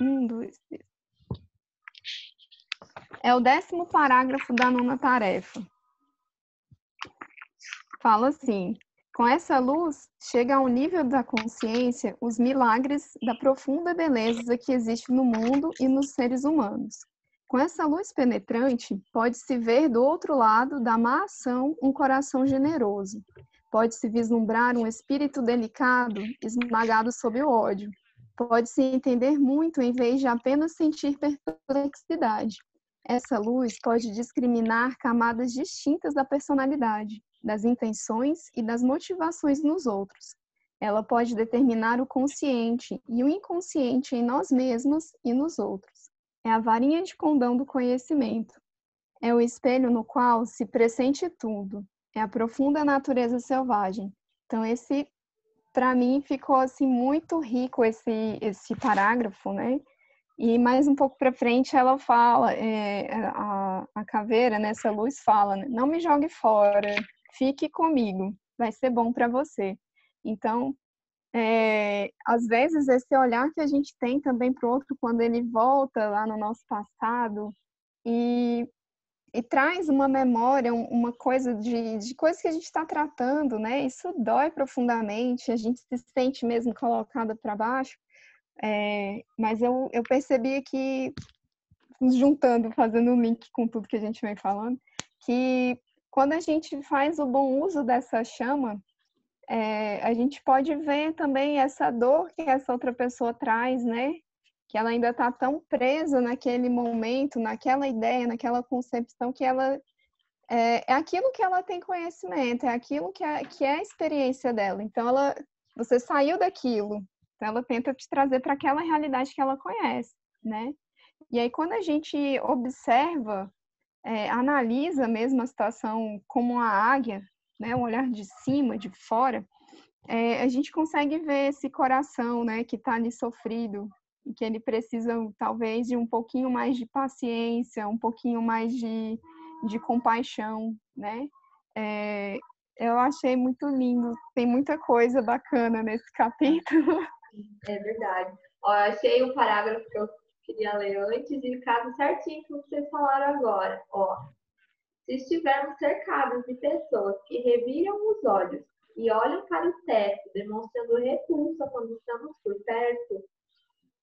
1, 2, 3. É o 10º parágrafo da 9ª tarefa. Fala assim: com essa luz, chega ao nível da consciência os milagres da profunda beleza que existe no mundo e nos seres humanos. Com essa luz penetrante, pode-se ver do outro lado da má ação um coração generoso. Pode-se vislumbrar um espírito delicado, esmagado sob o ódio. Pode-se entender muito em vez de apenas sentir perplexidade. Essa luz pode discriminar camadas distintas da personalidade, das intenções e das motivações nos outros. Ela pode determinar o consciente e o inconsciente em nós mesmos e nos outros. É a varinha de condão do conhecimento. É o espelho no qual se pressente tudo. É a profunda natureza selvagem. Então, para mim, ficou assim muito rico esse parágrafo, né? E mais um pouco para frente ela fala, a caveira, nessa luz fala, né? Não me jogue fora, fique comigo, vai ser bom para você. Então, às vezes esse olhar que a gente tem também para o outro quando ele volta lá no nosso passado e traz uma memória, uma coisa de coisas que a gente está tratando, né? Isso dói profundamente, a gente se sente mesmo colocada para baixo. Mas eu percebi que, juntando, fazendo um link com tudo que a gente vem falando, que quando a gente faz o bom uso dessa chama, a gente pode ver também essa dor que essa outra pessoa traz, né? Que ela ainda está tão presa naquele momento, naquela ideia, naquela concepção, que ela é aquilo que ela tem conhecimento, é aquilo que é a experiência dela. Então, você saiu daquilo, então ela tenta te trazer para aquela realidade que ela conhece, né? E aí, quando a gente observa, analisa mesmo a situação como uma águia, né? Um olhar de cima, de fora, a gente consegue ver esse coração, né? Que está ali sofrido, e que ele precisa, talvez, de um pouquinho mais de paciência, um pouquinho mais de compaixão, né? Eu achei muito lindo, tem muita coisa bacana nesse capítulo. É verdade. Ó, eu achei o parágrafo que eu queria ler antes e casa certinho com o que vocês falaram agora. Ó, se estivermos cercados de pessoas que reviram os olhos e olham para o teto, demonstrando repulsa quando estamos por perto,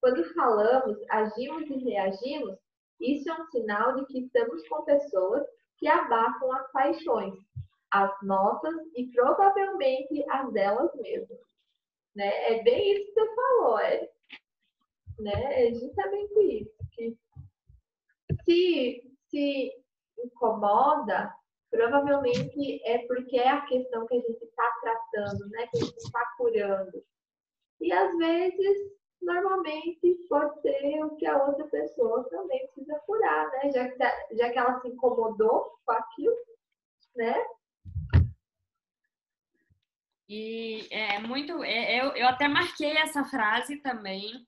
quando falamos, agimos e reagimos, isso é um sinal de que estamos com pessoas que abafam as paixões, as nossas e provavelmente as delas mesmas. Né? É bem isso que você falou, Érica. Né? É justamente isso. Que se incomoda, provavelmente é porque é a questão que a gente está tratando, né? Que a gente está curando. E às vezes, normalmente, pode ser o que a outra pessoa também precisa curar, né? Já que ela se incomodou com aquilo, né? E é muito. Eu até marquei essa frase também,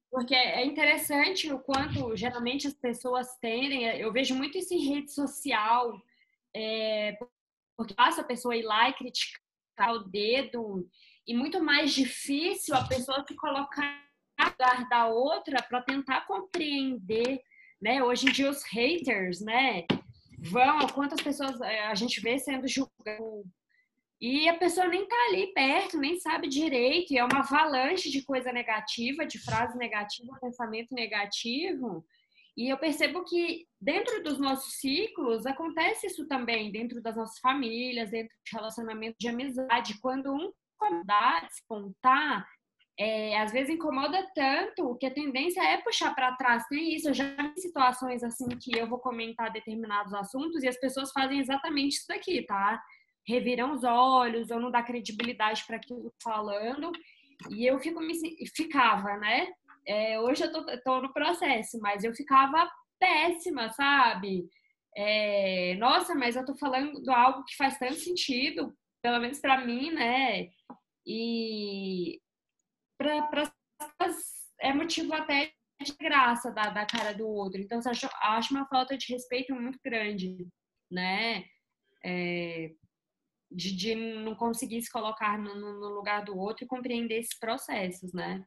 porque é interessante o quanto geralmente as pessoas tendem. Eu vejo muito isso em rede social, porque passa a pessoa ir lá e criticar o dedo, e muito mais difícil a pessoa se colocar no lugar da outra para tentar compreender, né? Hoje em dia os haters, né? Quantas pessoas a gente vê sendo julgadas e a pessoa nem tá ali perto, nem sabe direito, e é uma avalanche de coisa negativa, de frase negativa, pensamento negativo. E eu percebo que dentro dos nossos ciclos acontece isso também, dentro das nossas famílias, dentro de relacionamento de amizade, quando um incomodar, despontar, às vezes incomoda tanto que a tendência é puxar para trás. Tem isso, eu já vi situações assim que eu vou comentar determinados assuntos e as pessoas fazem exatamente isso daqui, tá? Reviram os olhos ou não dá credibilidade para aquilo que eu tô falando, e eu ficava, né? Hoje eu tô no processo, mas eu ficava péssima, sabe? Nossa, mas eu tô falando de algo que faz tanto sentido, pelo menos para mim, né? E é motivo até de graça da cara do outro. Então, eu acho uma falta de respeito muito grande, né? De não conseguir se colocar no lugar do outro e compreender esses processos, né?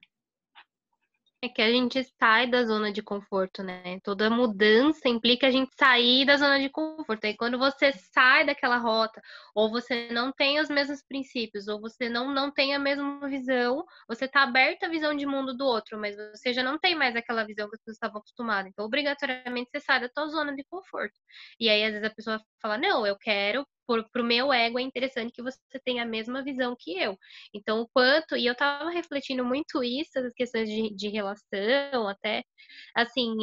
É que a gente sai da zona de conforto, né? Toda mudança implica a gente sair da zona de conforto. Aí quando você sai daquela rota, ou você não tem os mesmos princípios, ou você não tem a mesma visão, você tá aberto à visão de mundo do outro, mas você já não tem mais aquela visão que você estava acostumado. Então, obrigatoriamente, você sai da tua zona de conforto. E aí, às vezes, a pessoa fala, não, eu quero, pro meu ego é interessante que você tenha a mesma visão que eu. Então, o quanto, e eu tava refletindo muito isso, as questões de relação, até, assim,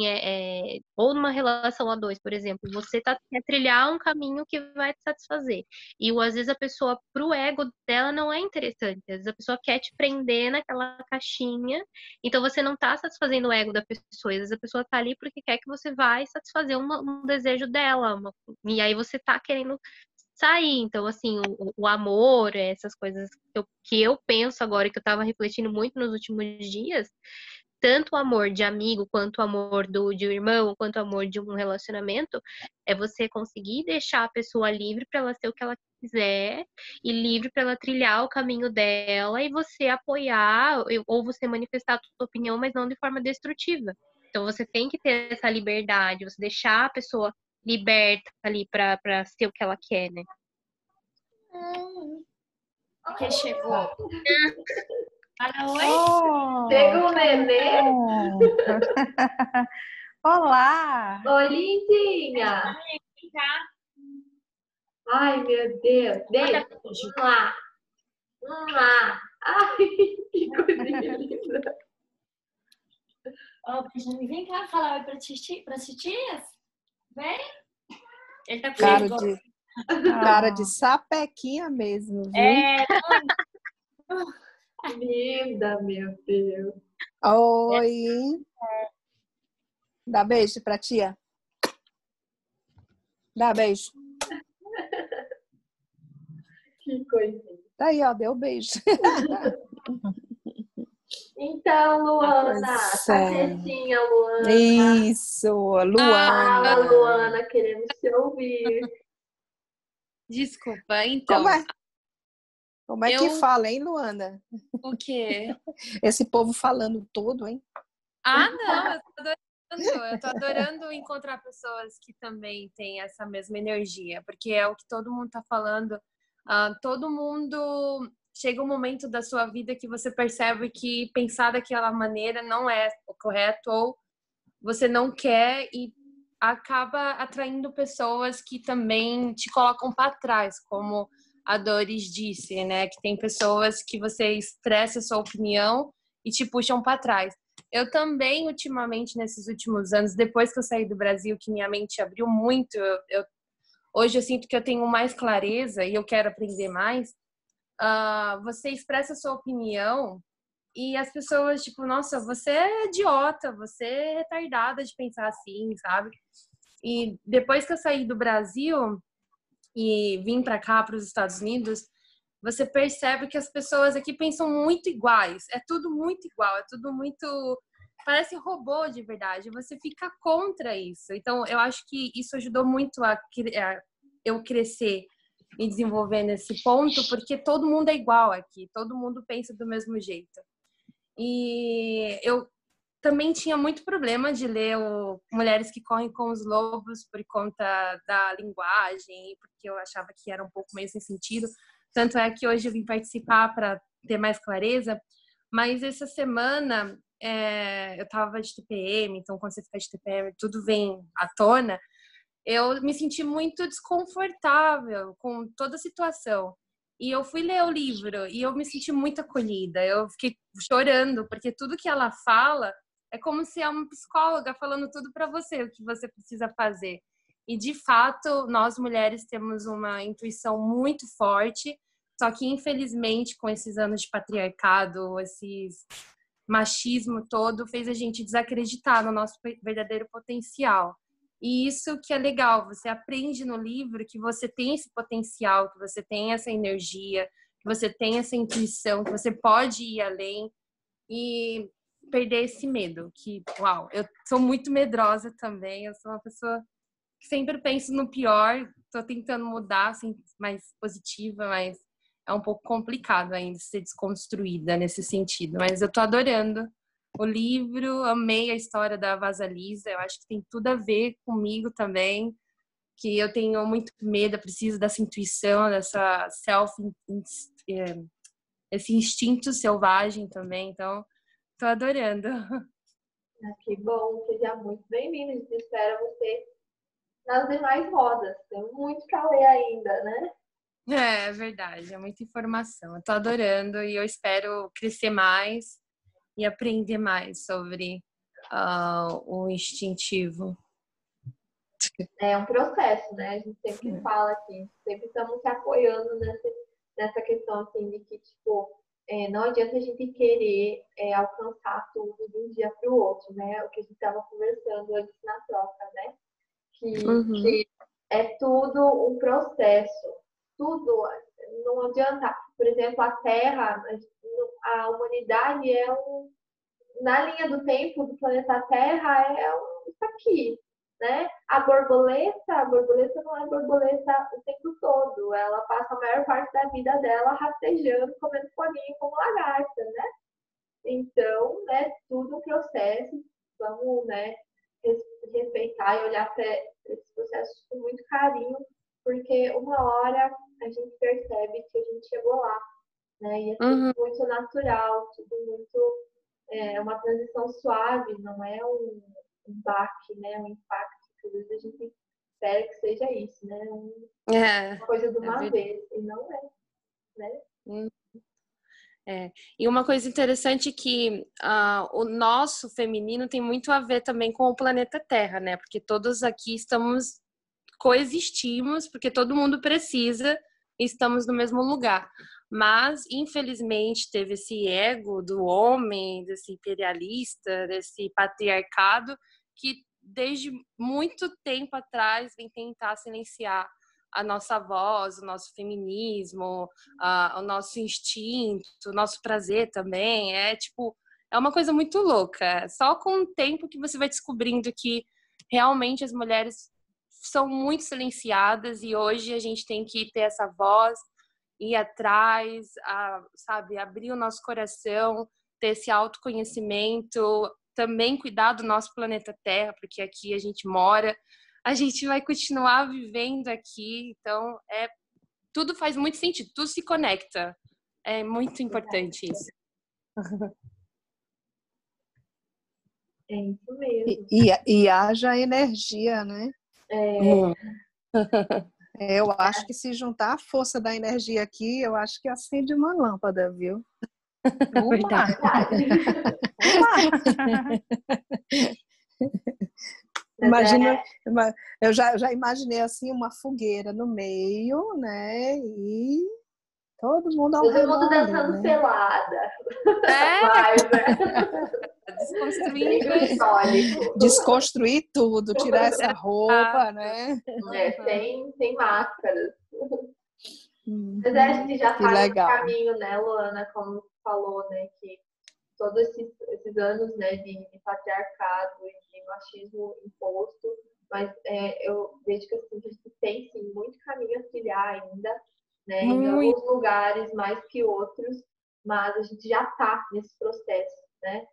ou numa relação a dois, por exemplo, você quer trilhar um caminho que vai te satisfazer. E às vezes a pessoa, pro ego dela, não é interessante. Às vezes a pessoa quer te prender naquela caixinha, então você não tá satisfazendo o ego da pessoa. Às vezes a pessoa tá ali porque quer que você vai satisfazer um desejo dela. E aí você tá querendo sair. Então, assim, o amor, essas coisas que eu penso agora, que eu tava refletindo muito nos últimos dias, tanto o amor de amigo, quanto o amor de um irmão, quanto o amor de um relacionamento, é você conseguir deixar a pessoa livre para ela ser o que ela quiser e livre para ela trilhar o caminho dela e você apoiar ou você manifestar a sua opinião, mas não de forma destrutiva. Então, você tem que ter essa liberdade, você deixar a pessoa liberta ali para ser o que ela quer, né? Quem chegou? Fala, oi. Chega o nenê. Olá! Oi, lindinha. Ai, meu Deus. Beijo. Lá. Ai, que coisinha linda. Ó, Benjamin, vem cá falar oi para as tias. Vem. Ele tá com Cara de sapequinha mesmo, viu? Linda, meu Deus. Oi. Dá beijo pra tia. Dá beijo. Que coisinha. Tá aí, ó, deu beijo. Então, Luana, tá quietinha, Luana. Isso, Luana. Fala, Luana, queremos te ouvir. Desculpa, então. Como é que fala, hein, Luana? O quê? Esse povo falando todo, hein? Não, eu tô adorando encontrar pessoas que também têm essa mesma energia, porque é o que todo mundo tá falando. Todo mundo chega um momento da sua vida que você percebe que pensar daquela maneira não é o correto, ou você não quer e acaba atraindo pessoas que também te colocam para trás, como a Doris disse, né? Que tem pessoas que você expressa a sua opinião e te puxam para trás. Eu também, ultimamente, nesses últimos anos, depois que eu saí do Brasil, que minha mente abriu muito, eu hoje eu sinto que eu tenho mais clareza e eu quero aprender mais. Você expressa a sua opinião e as pessoas, tipo, nossa, você é idiota, você é retardada de pensar assim, sabe? E depois que eu saí do Brasil e vim para cá, para os Estados Unidos, você percebe que as pessoas aqui pensam muito iguais. É tudo muito igual, é tudo muito... Parece robô de verdade. Você fica contra isso. Então, eu acho que isso ajudou muito a eu crescer e desenvolver nesse ponto, porque todo mundo é igual aqui. Todo mundo pensa do mesmo jeito. E eu também tinha muito problema de ler Mulheres que Correm com os Lobos por conta da linguagem, porque eu achava que era um pouco meio sem sentido. Tanto é que hoje eu vim participar para ter mais clareza. Mas essa semana eu estava de TPM, então quando você fica de TPM tudo vem à tona. Eu me senti muito desconfortável com toda a situação. E eu fui ler o livro e eu me senti muito acolhida. Eu fiquei chorando, porque tudo que ela fala é como se é uma psicóloga falando tudo para você, o que você precisa fazer. E, de fato, nós mulheres temos uma intuição muito forte, só que, infelizmente, com esses anos de patriarcado, esses machismo todo, fez a gente desacreditar no nosso verdadeiro potencial. E isso que é legal, você aprende no livro que você tem esse potencial, que você tem essa energia, que você tem essa intuição, que você pode ir além e perder esse medo. Que, uau, eu sou muito medrosa também, eu sou uma pessoa que sempre penso no pior, estou tentando mudar, assim, mais positiva, mas é um pouco complicado ainda ser desconstruída nesse sentido. Mas eu estou adorando o livro, amei a história da Vasalisa, eu acho que tem tudo a ver comigo também, que eu tenho muito medo, eu preciso dessa intuição, dessa esse instinto selvagem também, então tô adorando. Que bom, seja muito bem-vindo, espero você nas demais rodas, tem muito para ler ainda, né? É verdade, é muita informação, eu tô adorando e eu espero crescer mais e aprender mais sobre o instintivo. É um processo, né? A gente sempre fala aqui, sempre estamos se apoiando nessa questão assim, de que, tipo, não adianta a gente querer alcançar tudo de um dia para o outro, né? O que a gente estava conversando antes na troca, né? Que é tudo um processo, tudo, não adianta. Por exemplo, a Terra, a humanidade na linha do tempo do planeta Terra isso aqui, né? A borboleta não é borboleta o tempo todo, ela passa a maior parte da vida dela rastejando, comendo folhinha como lagarta, né? Então, né, tudo um processo, vamos, né, respeitar e olhar para esses processos com muito carinho, porque uma hora a gente percebe que a gente chegou lá, né? E é tudo muito natural, tudo muito uma transição suave, não é um baque, né? Um impacto, que às vezes a gente espera que seja isso, né? Uma coisa de uma vez, e não é, né? E uma coisa interessante é que o nosso feminino tem muito a ver também com o planeta Terra, né? Porque todos aqui coexistimos, porque todo mundo precisa e estamos no mesmo lugar. Mas, infelizmente, teve esse ego do homem, desse imperialista, desse patriarcado, que desde muito tempo atrás vem tentar silenciar a nossa voz, o nosso feminismo, o nosso instinto, o nosso prazer também. É uma coisa muito louca. Só com o tempo que você vai descobrindo que realmente as mulheres são muito silenciadas e hoje a gente tem que ter essa voz, ir atrás, sabe, abrir o nosso coração, ter esse autoconhecimento, também cuidar do nosso planeta Terra, porque aqui a gente mora, a gente vai continuar vivendo aqui, então tudo faz muito sentido, tudo se conecta. É muito importante isso. É isso mesmo. E haja energia, né? Eu acho que se juntar a força da energia aqui, eu acho que acende uma lâmpada, viu? Imagina, eu já imaginei assim uma fogueira no meio, né? E todo mundo ao Todo mundo redor ali, dançando né? pelada. É, Vai, né? desconstruindo. Bem histórico. Desconstruir tudo, tirar essa roupa, né? Sem máscaras. Mas Uhum. acho que já Que tá nesse legal. caminho, né, Luana, como você falou, né, que todos esses anos, né, de patriarcado e de machismo imposto, mas eu vejo que assim, a gente tem, sim, muito caminho a trilhar ainda, né, em Muito. alguns lugares mais que outros, mas a gente já tá nesse processo, né.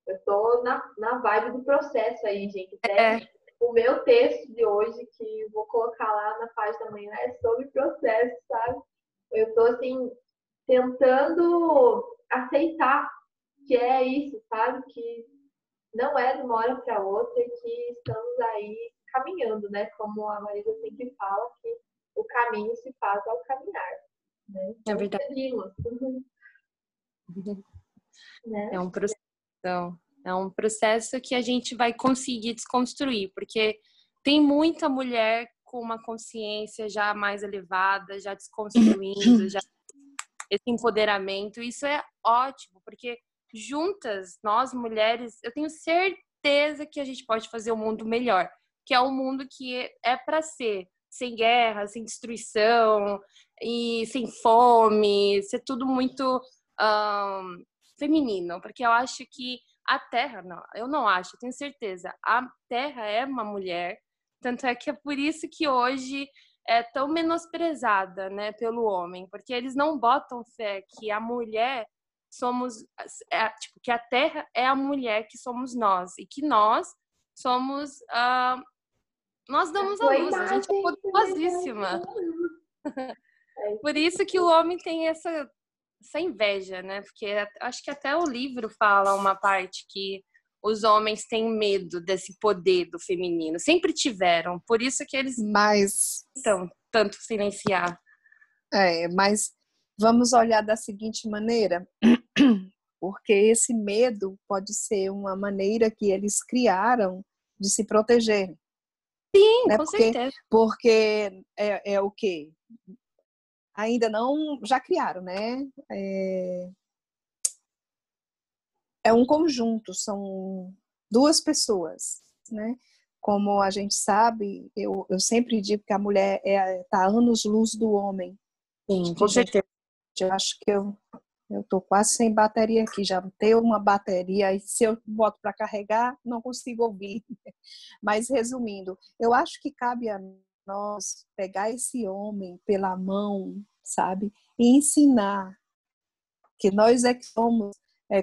Eu tô na vibe do processo aí, gente. Até o meu texto de hoje, que eu vou colocar lá na página da manhã, é sobre processo, sabe? Eu tô, assim, tentando aceitar que é isso, sabe? Que não é de uma hora para outra e que estamos aí caminhando, né? Como a Marisa sempre fala, que o caminho se faz ao caminhar, né? É verdade. Seguimos, né? É um processo que a gente vai conseguir desconstruir, porque tem muita mulher com uma consciência já mais elevada, já desconstruindo, já esse empoderamento. Isso é ótimo, porque juntas, nós mulheres, eu tenho certeza que a gente pode fazer um mundo melhor, que é um mundo que é para ser sem guerra, sem destruição e sem fome, ser tudo muito feminino, porque eu acho que a Terra, não, eu não acho, eu tenho certeza, a Terra é uma mulher, tanto é que é por isso que hoje é tão menosprezada, né, pelo homem, porque eles não botam fé que a mulher somos, tipo, que a Terra é a mulher que somos nós, e que nós somos, nós damos a luz, a gente é poderosíssima. Por isso que o homem tem essa inveja, né? Porque acho que até o livro fala uma parte que os homens têm medo desse poder do feminino. Sempre tiveram. Por isso que eles tentam tanto silenciar. Mas vamos olhar da seguinte maneira, porque esse medo pode ser uma maneira que eles criaram de se proteger. Sim, né? com certeza. Porque é o quê? Ainda não, já criaram, né? É um conjunto, são duas pessoas, né? Como a gente sabe, eu sempre digo que a mulher está anos-luz do homem. Sim, com certeza. Eu acho que eu estou quase sem bateria aqui, já tenho uma bateria, e se eu boto para carregar, não consigo ouvir. Mas, resumindo, eu acho que cabe a nós pegar esse homem pela mão, sabe? E ensinar que nós é que somos,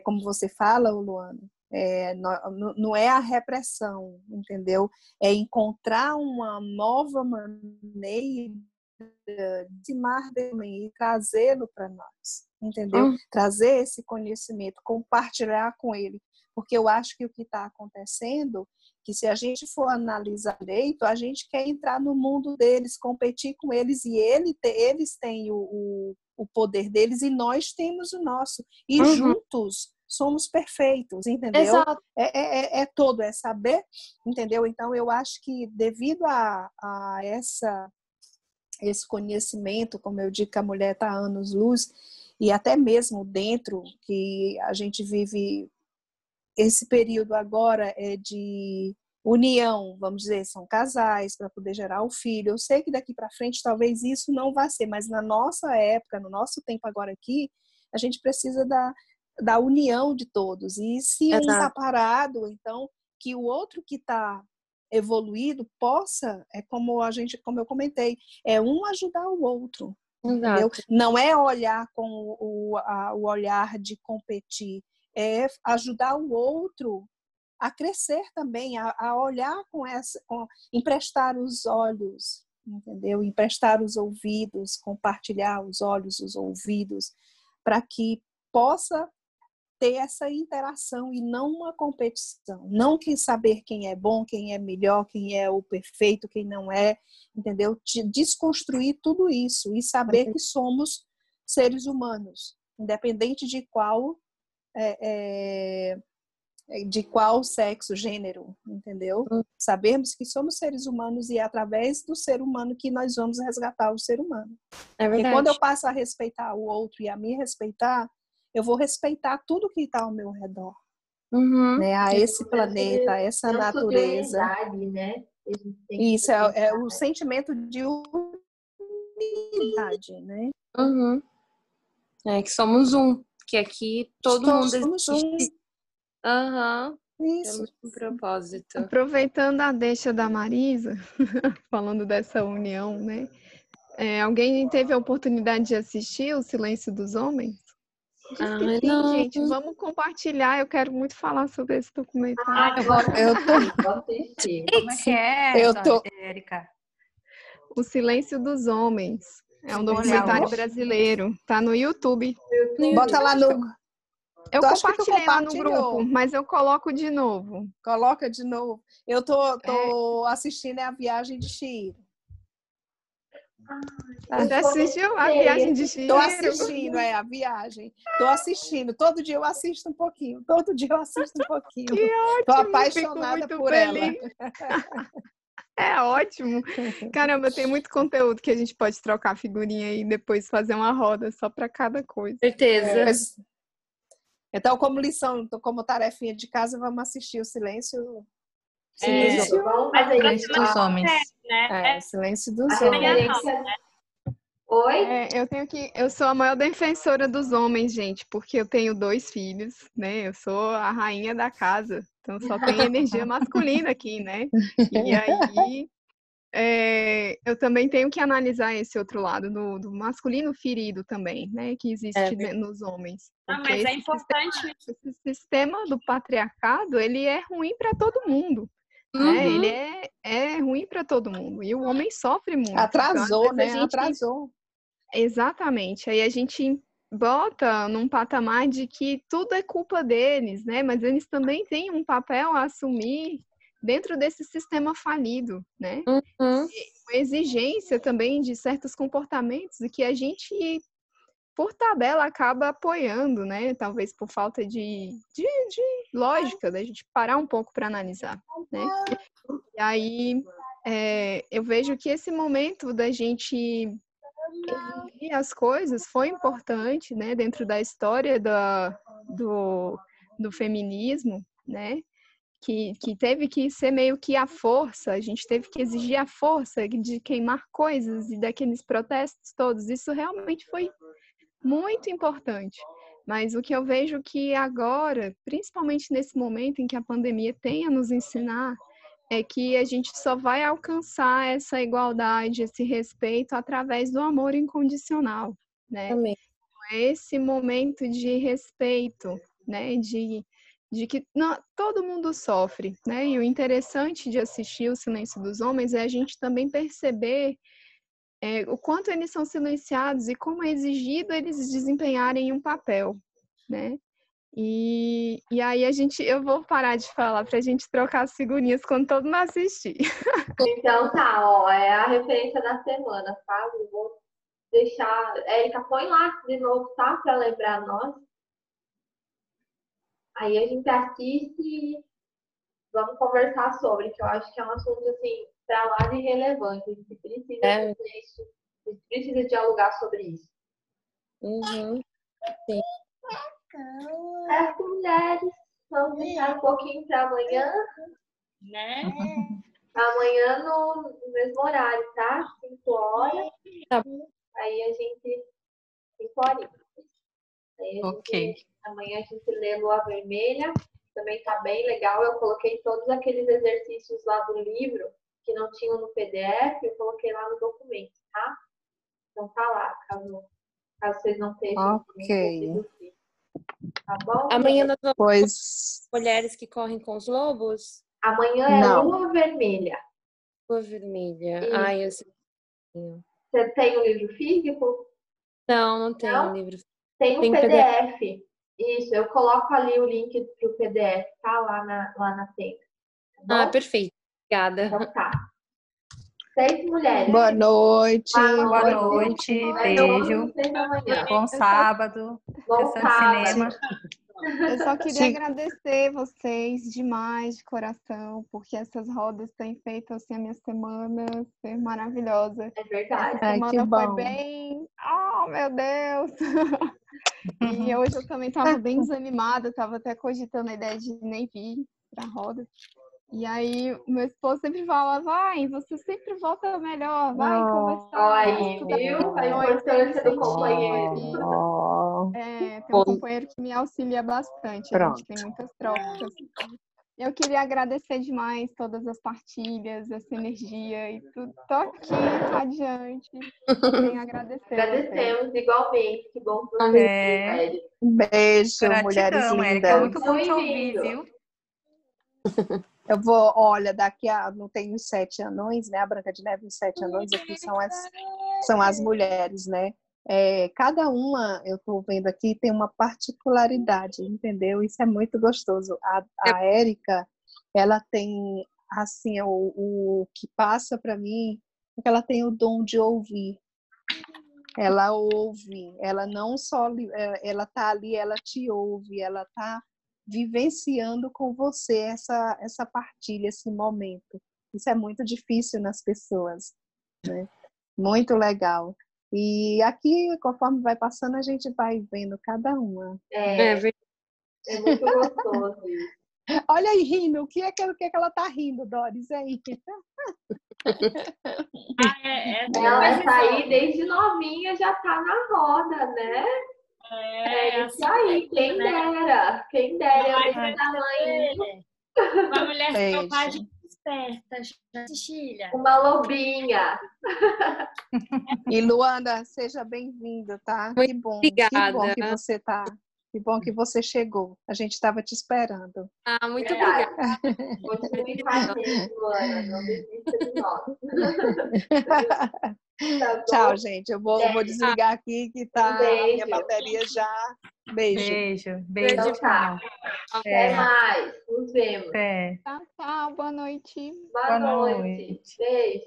como você fala, Luana, não é a repressão, entendeu? É encontrar uma nova maneira de amar e trazê-lo para nós, entendeu? Trazer esse conhecimento, compartilhar com ele, porque eu acho que o que está acontecendo, que se a gente for analisar direito, a gente quer entrar no mundo deles, competir com eles, e eles têm o poder deles e nós temos o nosso, e juntos somos perfeitos, entendeu? Exato. É todo, é saber, entendeu? Então eu acho que devido a esse conhecimento, como eu digo que a mulher está anos-luz, e até mesmo dentro que a gente vive esse período agora de união, vamos dizer, são casais para poder gerar o filho. Eu sei que daqui para frente talvez isso não vá ser, mas na nossa época, no nosso tempo agora aqui, a gente precisa da união de todos. E se um está parado, então que o outro que está evoluído possa, como eu comentei, um ajudar o outro. Entendeu? Não é olhar com o olhar de competir, é ajudar o outro a crescer também, a olhar emprestar os olhos, entendeu? Emprestar os ouvidos, compartilhar os olhos, os ouvidos, para que possa ter essa interação e não uma competição. Não saber quem é bom, quem é melhor, quem é o perfeito, quem não é, entendeu? Desconstruir tudo isso e saber que somos seres humanos, independente de qual de qual sexo, gênero, entendeu? Sabermos que somos seres humanos e é através do ser humano que nós vamos resgatar o ser humano. É E quando eu verdade. passo a respeitar o outro e a me respeitar, eu vou respeitar tudo que está ao meu redor, Uhum. né? A esse planeta, a essa Senso de natureza. unidade, né? A gente tem que Isso é pensar. o sentimento de unidade, né? Uhum. É que somos um. Que aqui todo mundo Somos existe. Aham. Isso. Temos um propósito. Aproveitando a deixa da Marisa, falando dessa união, né? Alguém teve a oportunidade de assistir O Silêncio dos Homens? Ai, Sim, não. gente, vamos compartilhar. Eu quero muito falar sobre esse documentário. Vou assistir. Como é que é, Eu tô- Érica? O Silêncio dos Homens. É um Vou olhar documentário hoje. brasileiro. Tá no YouTube. Bota lá no... Eu Tu acha que tu compartilhei lá no compartilhou? grupo, mas eu coloco de novo. Coloca de novo. Eu tô assistindo a Viagem de Chihiro. Você assistiu a Viagem de Tô Chihiro? assistindo, a viagem. Tô assistindo. Todo dia eu assisto um pouquinho. Todo dia eu assisto um pouquinho. Que Tô ótimo, apaixonada fico muito por feliz. ela. É ótimo. Caramba, tem muito conteúdo que a gente pode trocar figurinha e depois fazer uma roda só para cada coisa. Certeza. Então, como lição, como tarefinha de casa, vamos assistir o Silêncio. Isso, vamos fazer Silêncio isso. dos homens. O Silêncio dos A Homens. referência. Oi? Eu sou a maior defensora dos homens, gente, porque eu tenho 2 filhos, né? Eu sou a rainha da casa, então só tem energia masculina aqui, né? E aí eu também tenho que analisar esse outro lado do masculino ferido também, né? Que existe nos homens. Ah, Porque mas é esse importante. esse sistema do patriarcado, ele é ruim para todo mundo. Né? Uhum. Ele é ruim para todo mundo. E o homem sofre muito. Atrasou, então, às vezes, né? Atrasou. Exatamente. Aí a gente bota num patamar de que tudo é culpa deles, né? Mas eles também têm um papel a assumir dentro desse sistema falido, né? Uhum. Uma exigência também de certos comportamentos e que a gente, por tabela, acaba apoiando, né? Talvez por falta de lógica, da gente parar um pouco para analisar, né? E aí eu vejo que esse momento da gente exigir as coisas foi importante, né, dentro da história do feminismo, né, que teve que ser meio que a força, a gente teve que exigir a força de queimar coisas e daqueles protestos todos, isso realmente foi muito importante. Mas o que eu vejo que agora, principalmente nesse momento em que a pandemia tem a nos ensinar, é que a gente só vai alcançar essa igualdade, esse respeito através do amor incondicional, né? Amém. Esse momento de respeito, né? De que todo mundo sofre, né? E o interessante de assistir O Silêncio dos Homens é a gente também perceber o quanto eles são silenciados e como é exigido eles desempenharem um papel, né? E aí eu vou parar de falar para a gente trocar as figurinhas quando todo mundo assistir. Então tá, ó, é a referência da semana, tá? Eu vou deixar. Érica, põe lá de novo, tá? Para lembrar nós. Aí a gente assiste e vamos conversar sobre, que eu acho que é um assunto assim, para lá de relevante. A gente precisa fazer isso, a gente precisa dialogar sobre isso. Uhum. Sim. As mulheres, vamos deixar um pouquinho para amanhã. Né? Amanhã no mesmo horário, tá? 5 horas. Tá. Aí a gente. 5 horas. Ok. Amanhã a gente lê Lua Vermelha. Também tá bem legal. Eu coloquei todos aqueles exercícios lá do livro que não tinham no PDF. Eu coloquei lá no documento, tá? Então tá lá, caso vocês não tenham. Ok. Tá bom? Amanhã nós vamos Pois. Mulheres que Correm com os Lobos? Amanhã é Não. Lua Vermelha. Lua Vermelha. Isso. Ai, eu sei. Você tem o livro físico? Não tenho Não? livro. Tem um Tem PDF. Isso, eu coloco ali o link pro PDF, tá? Lá na tenda. Tá bom? Perfeito. Obrigada. Então tá. 6 mulheres. Boa noite. Boa noite, beijo. Até amanhã. Bom sábado. Bom Sessão de sábado. cinema. Eu só queria Sim. agradecer vocês demais, de coração, porque essas rodas têm feito assim a minha semana ser maravilhosa. É Essa verdade. Ai, que semana foi bom. bem. Oh, meu Deus! E hoje eu também estava bem desanimada, estava até cogitando a ideia de nem vir para a roda. E aí, meu esposo sempre fala: vai, você sempre volta melhor, vai Oh, conversar, Ó vai aí, estudar. viu? A Então, eu tenho um importância do companheiro. incentivo aqui. oh, Tem um companheiro que me auxilia bastante, a gente tem pronto. muitas trocas. Eu queria agradecer demais todas as partilhas, essa energia e tudo. Tô aqui, radiante. Só tenho a agradecer a vocês. Agradecemos igualmente. Que bom por você, É, Érica. Um beijo, mulheres gratidão, Érica. É muito lindas. bom te ouvir, Bem-vindo. viu? Eu vou, olha, daqui a, não tem os 7 anões, né? A Branca de Neve e os 7 anões aqui são as mulheres, né? Cada uma, eu estou vendo aqui, tem uma particularidade, entendeu? Isso é muito gostoso. A Érica, ela tem, assim, o que passa para mim, é que ela tem o dom de ouvir. Ela ouve, ela não só, ela está ali, ela te ouve, ela está vivenciando com você essa partilha, esse momento. Isso é muito difícil nas pessoas, né? Muito legal. E aqui, conforme vai passando, a gente vai vendo cada uma. É muito gostoso isso. Olha aí, rindo. O que é que ela tá rindo, Doris? Aí. Essa aí, desde novinha, já tá na roda, né? É isso aí, quem dera. Quem dera, eu desse tamanho. Uma mulher Beijo. selvagem esperta, Cecília. Uma lobinha. E Luanda, seja bem-vinda, tá? Muito Que bom obrigada. que você tá. Que bom que você chegou. A gente estava te esperando. Ah, muito Verdade. obrigada. Continue com a gente, Luana. Não desista de nós. Tá bom? Tchau, gente. Eu vou desligar aqui que tá a minha bateria já. Beijo. Beijo, Então beijo, tá. tchau. Até mais. Nos vemos. Até. Tchau, tchau, boa noite. Boa Boa noite. noite. Beijo.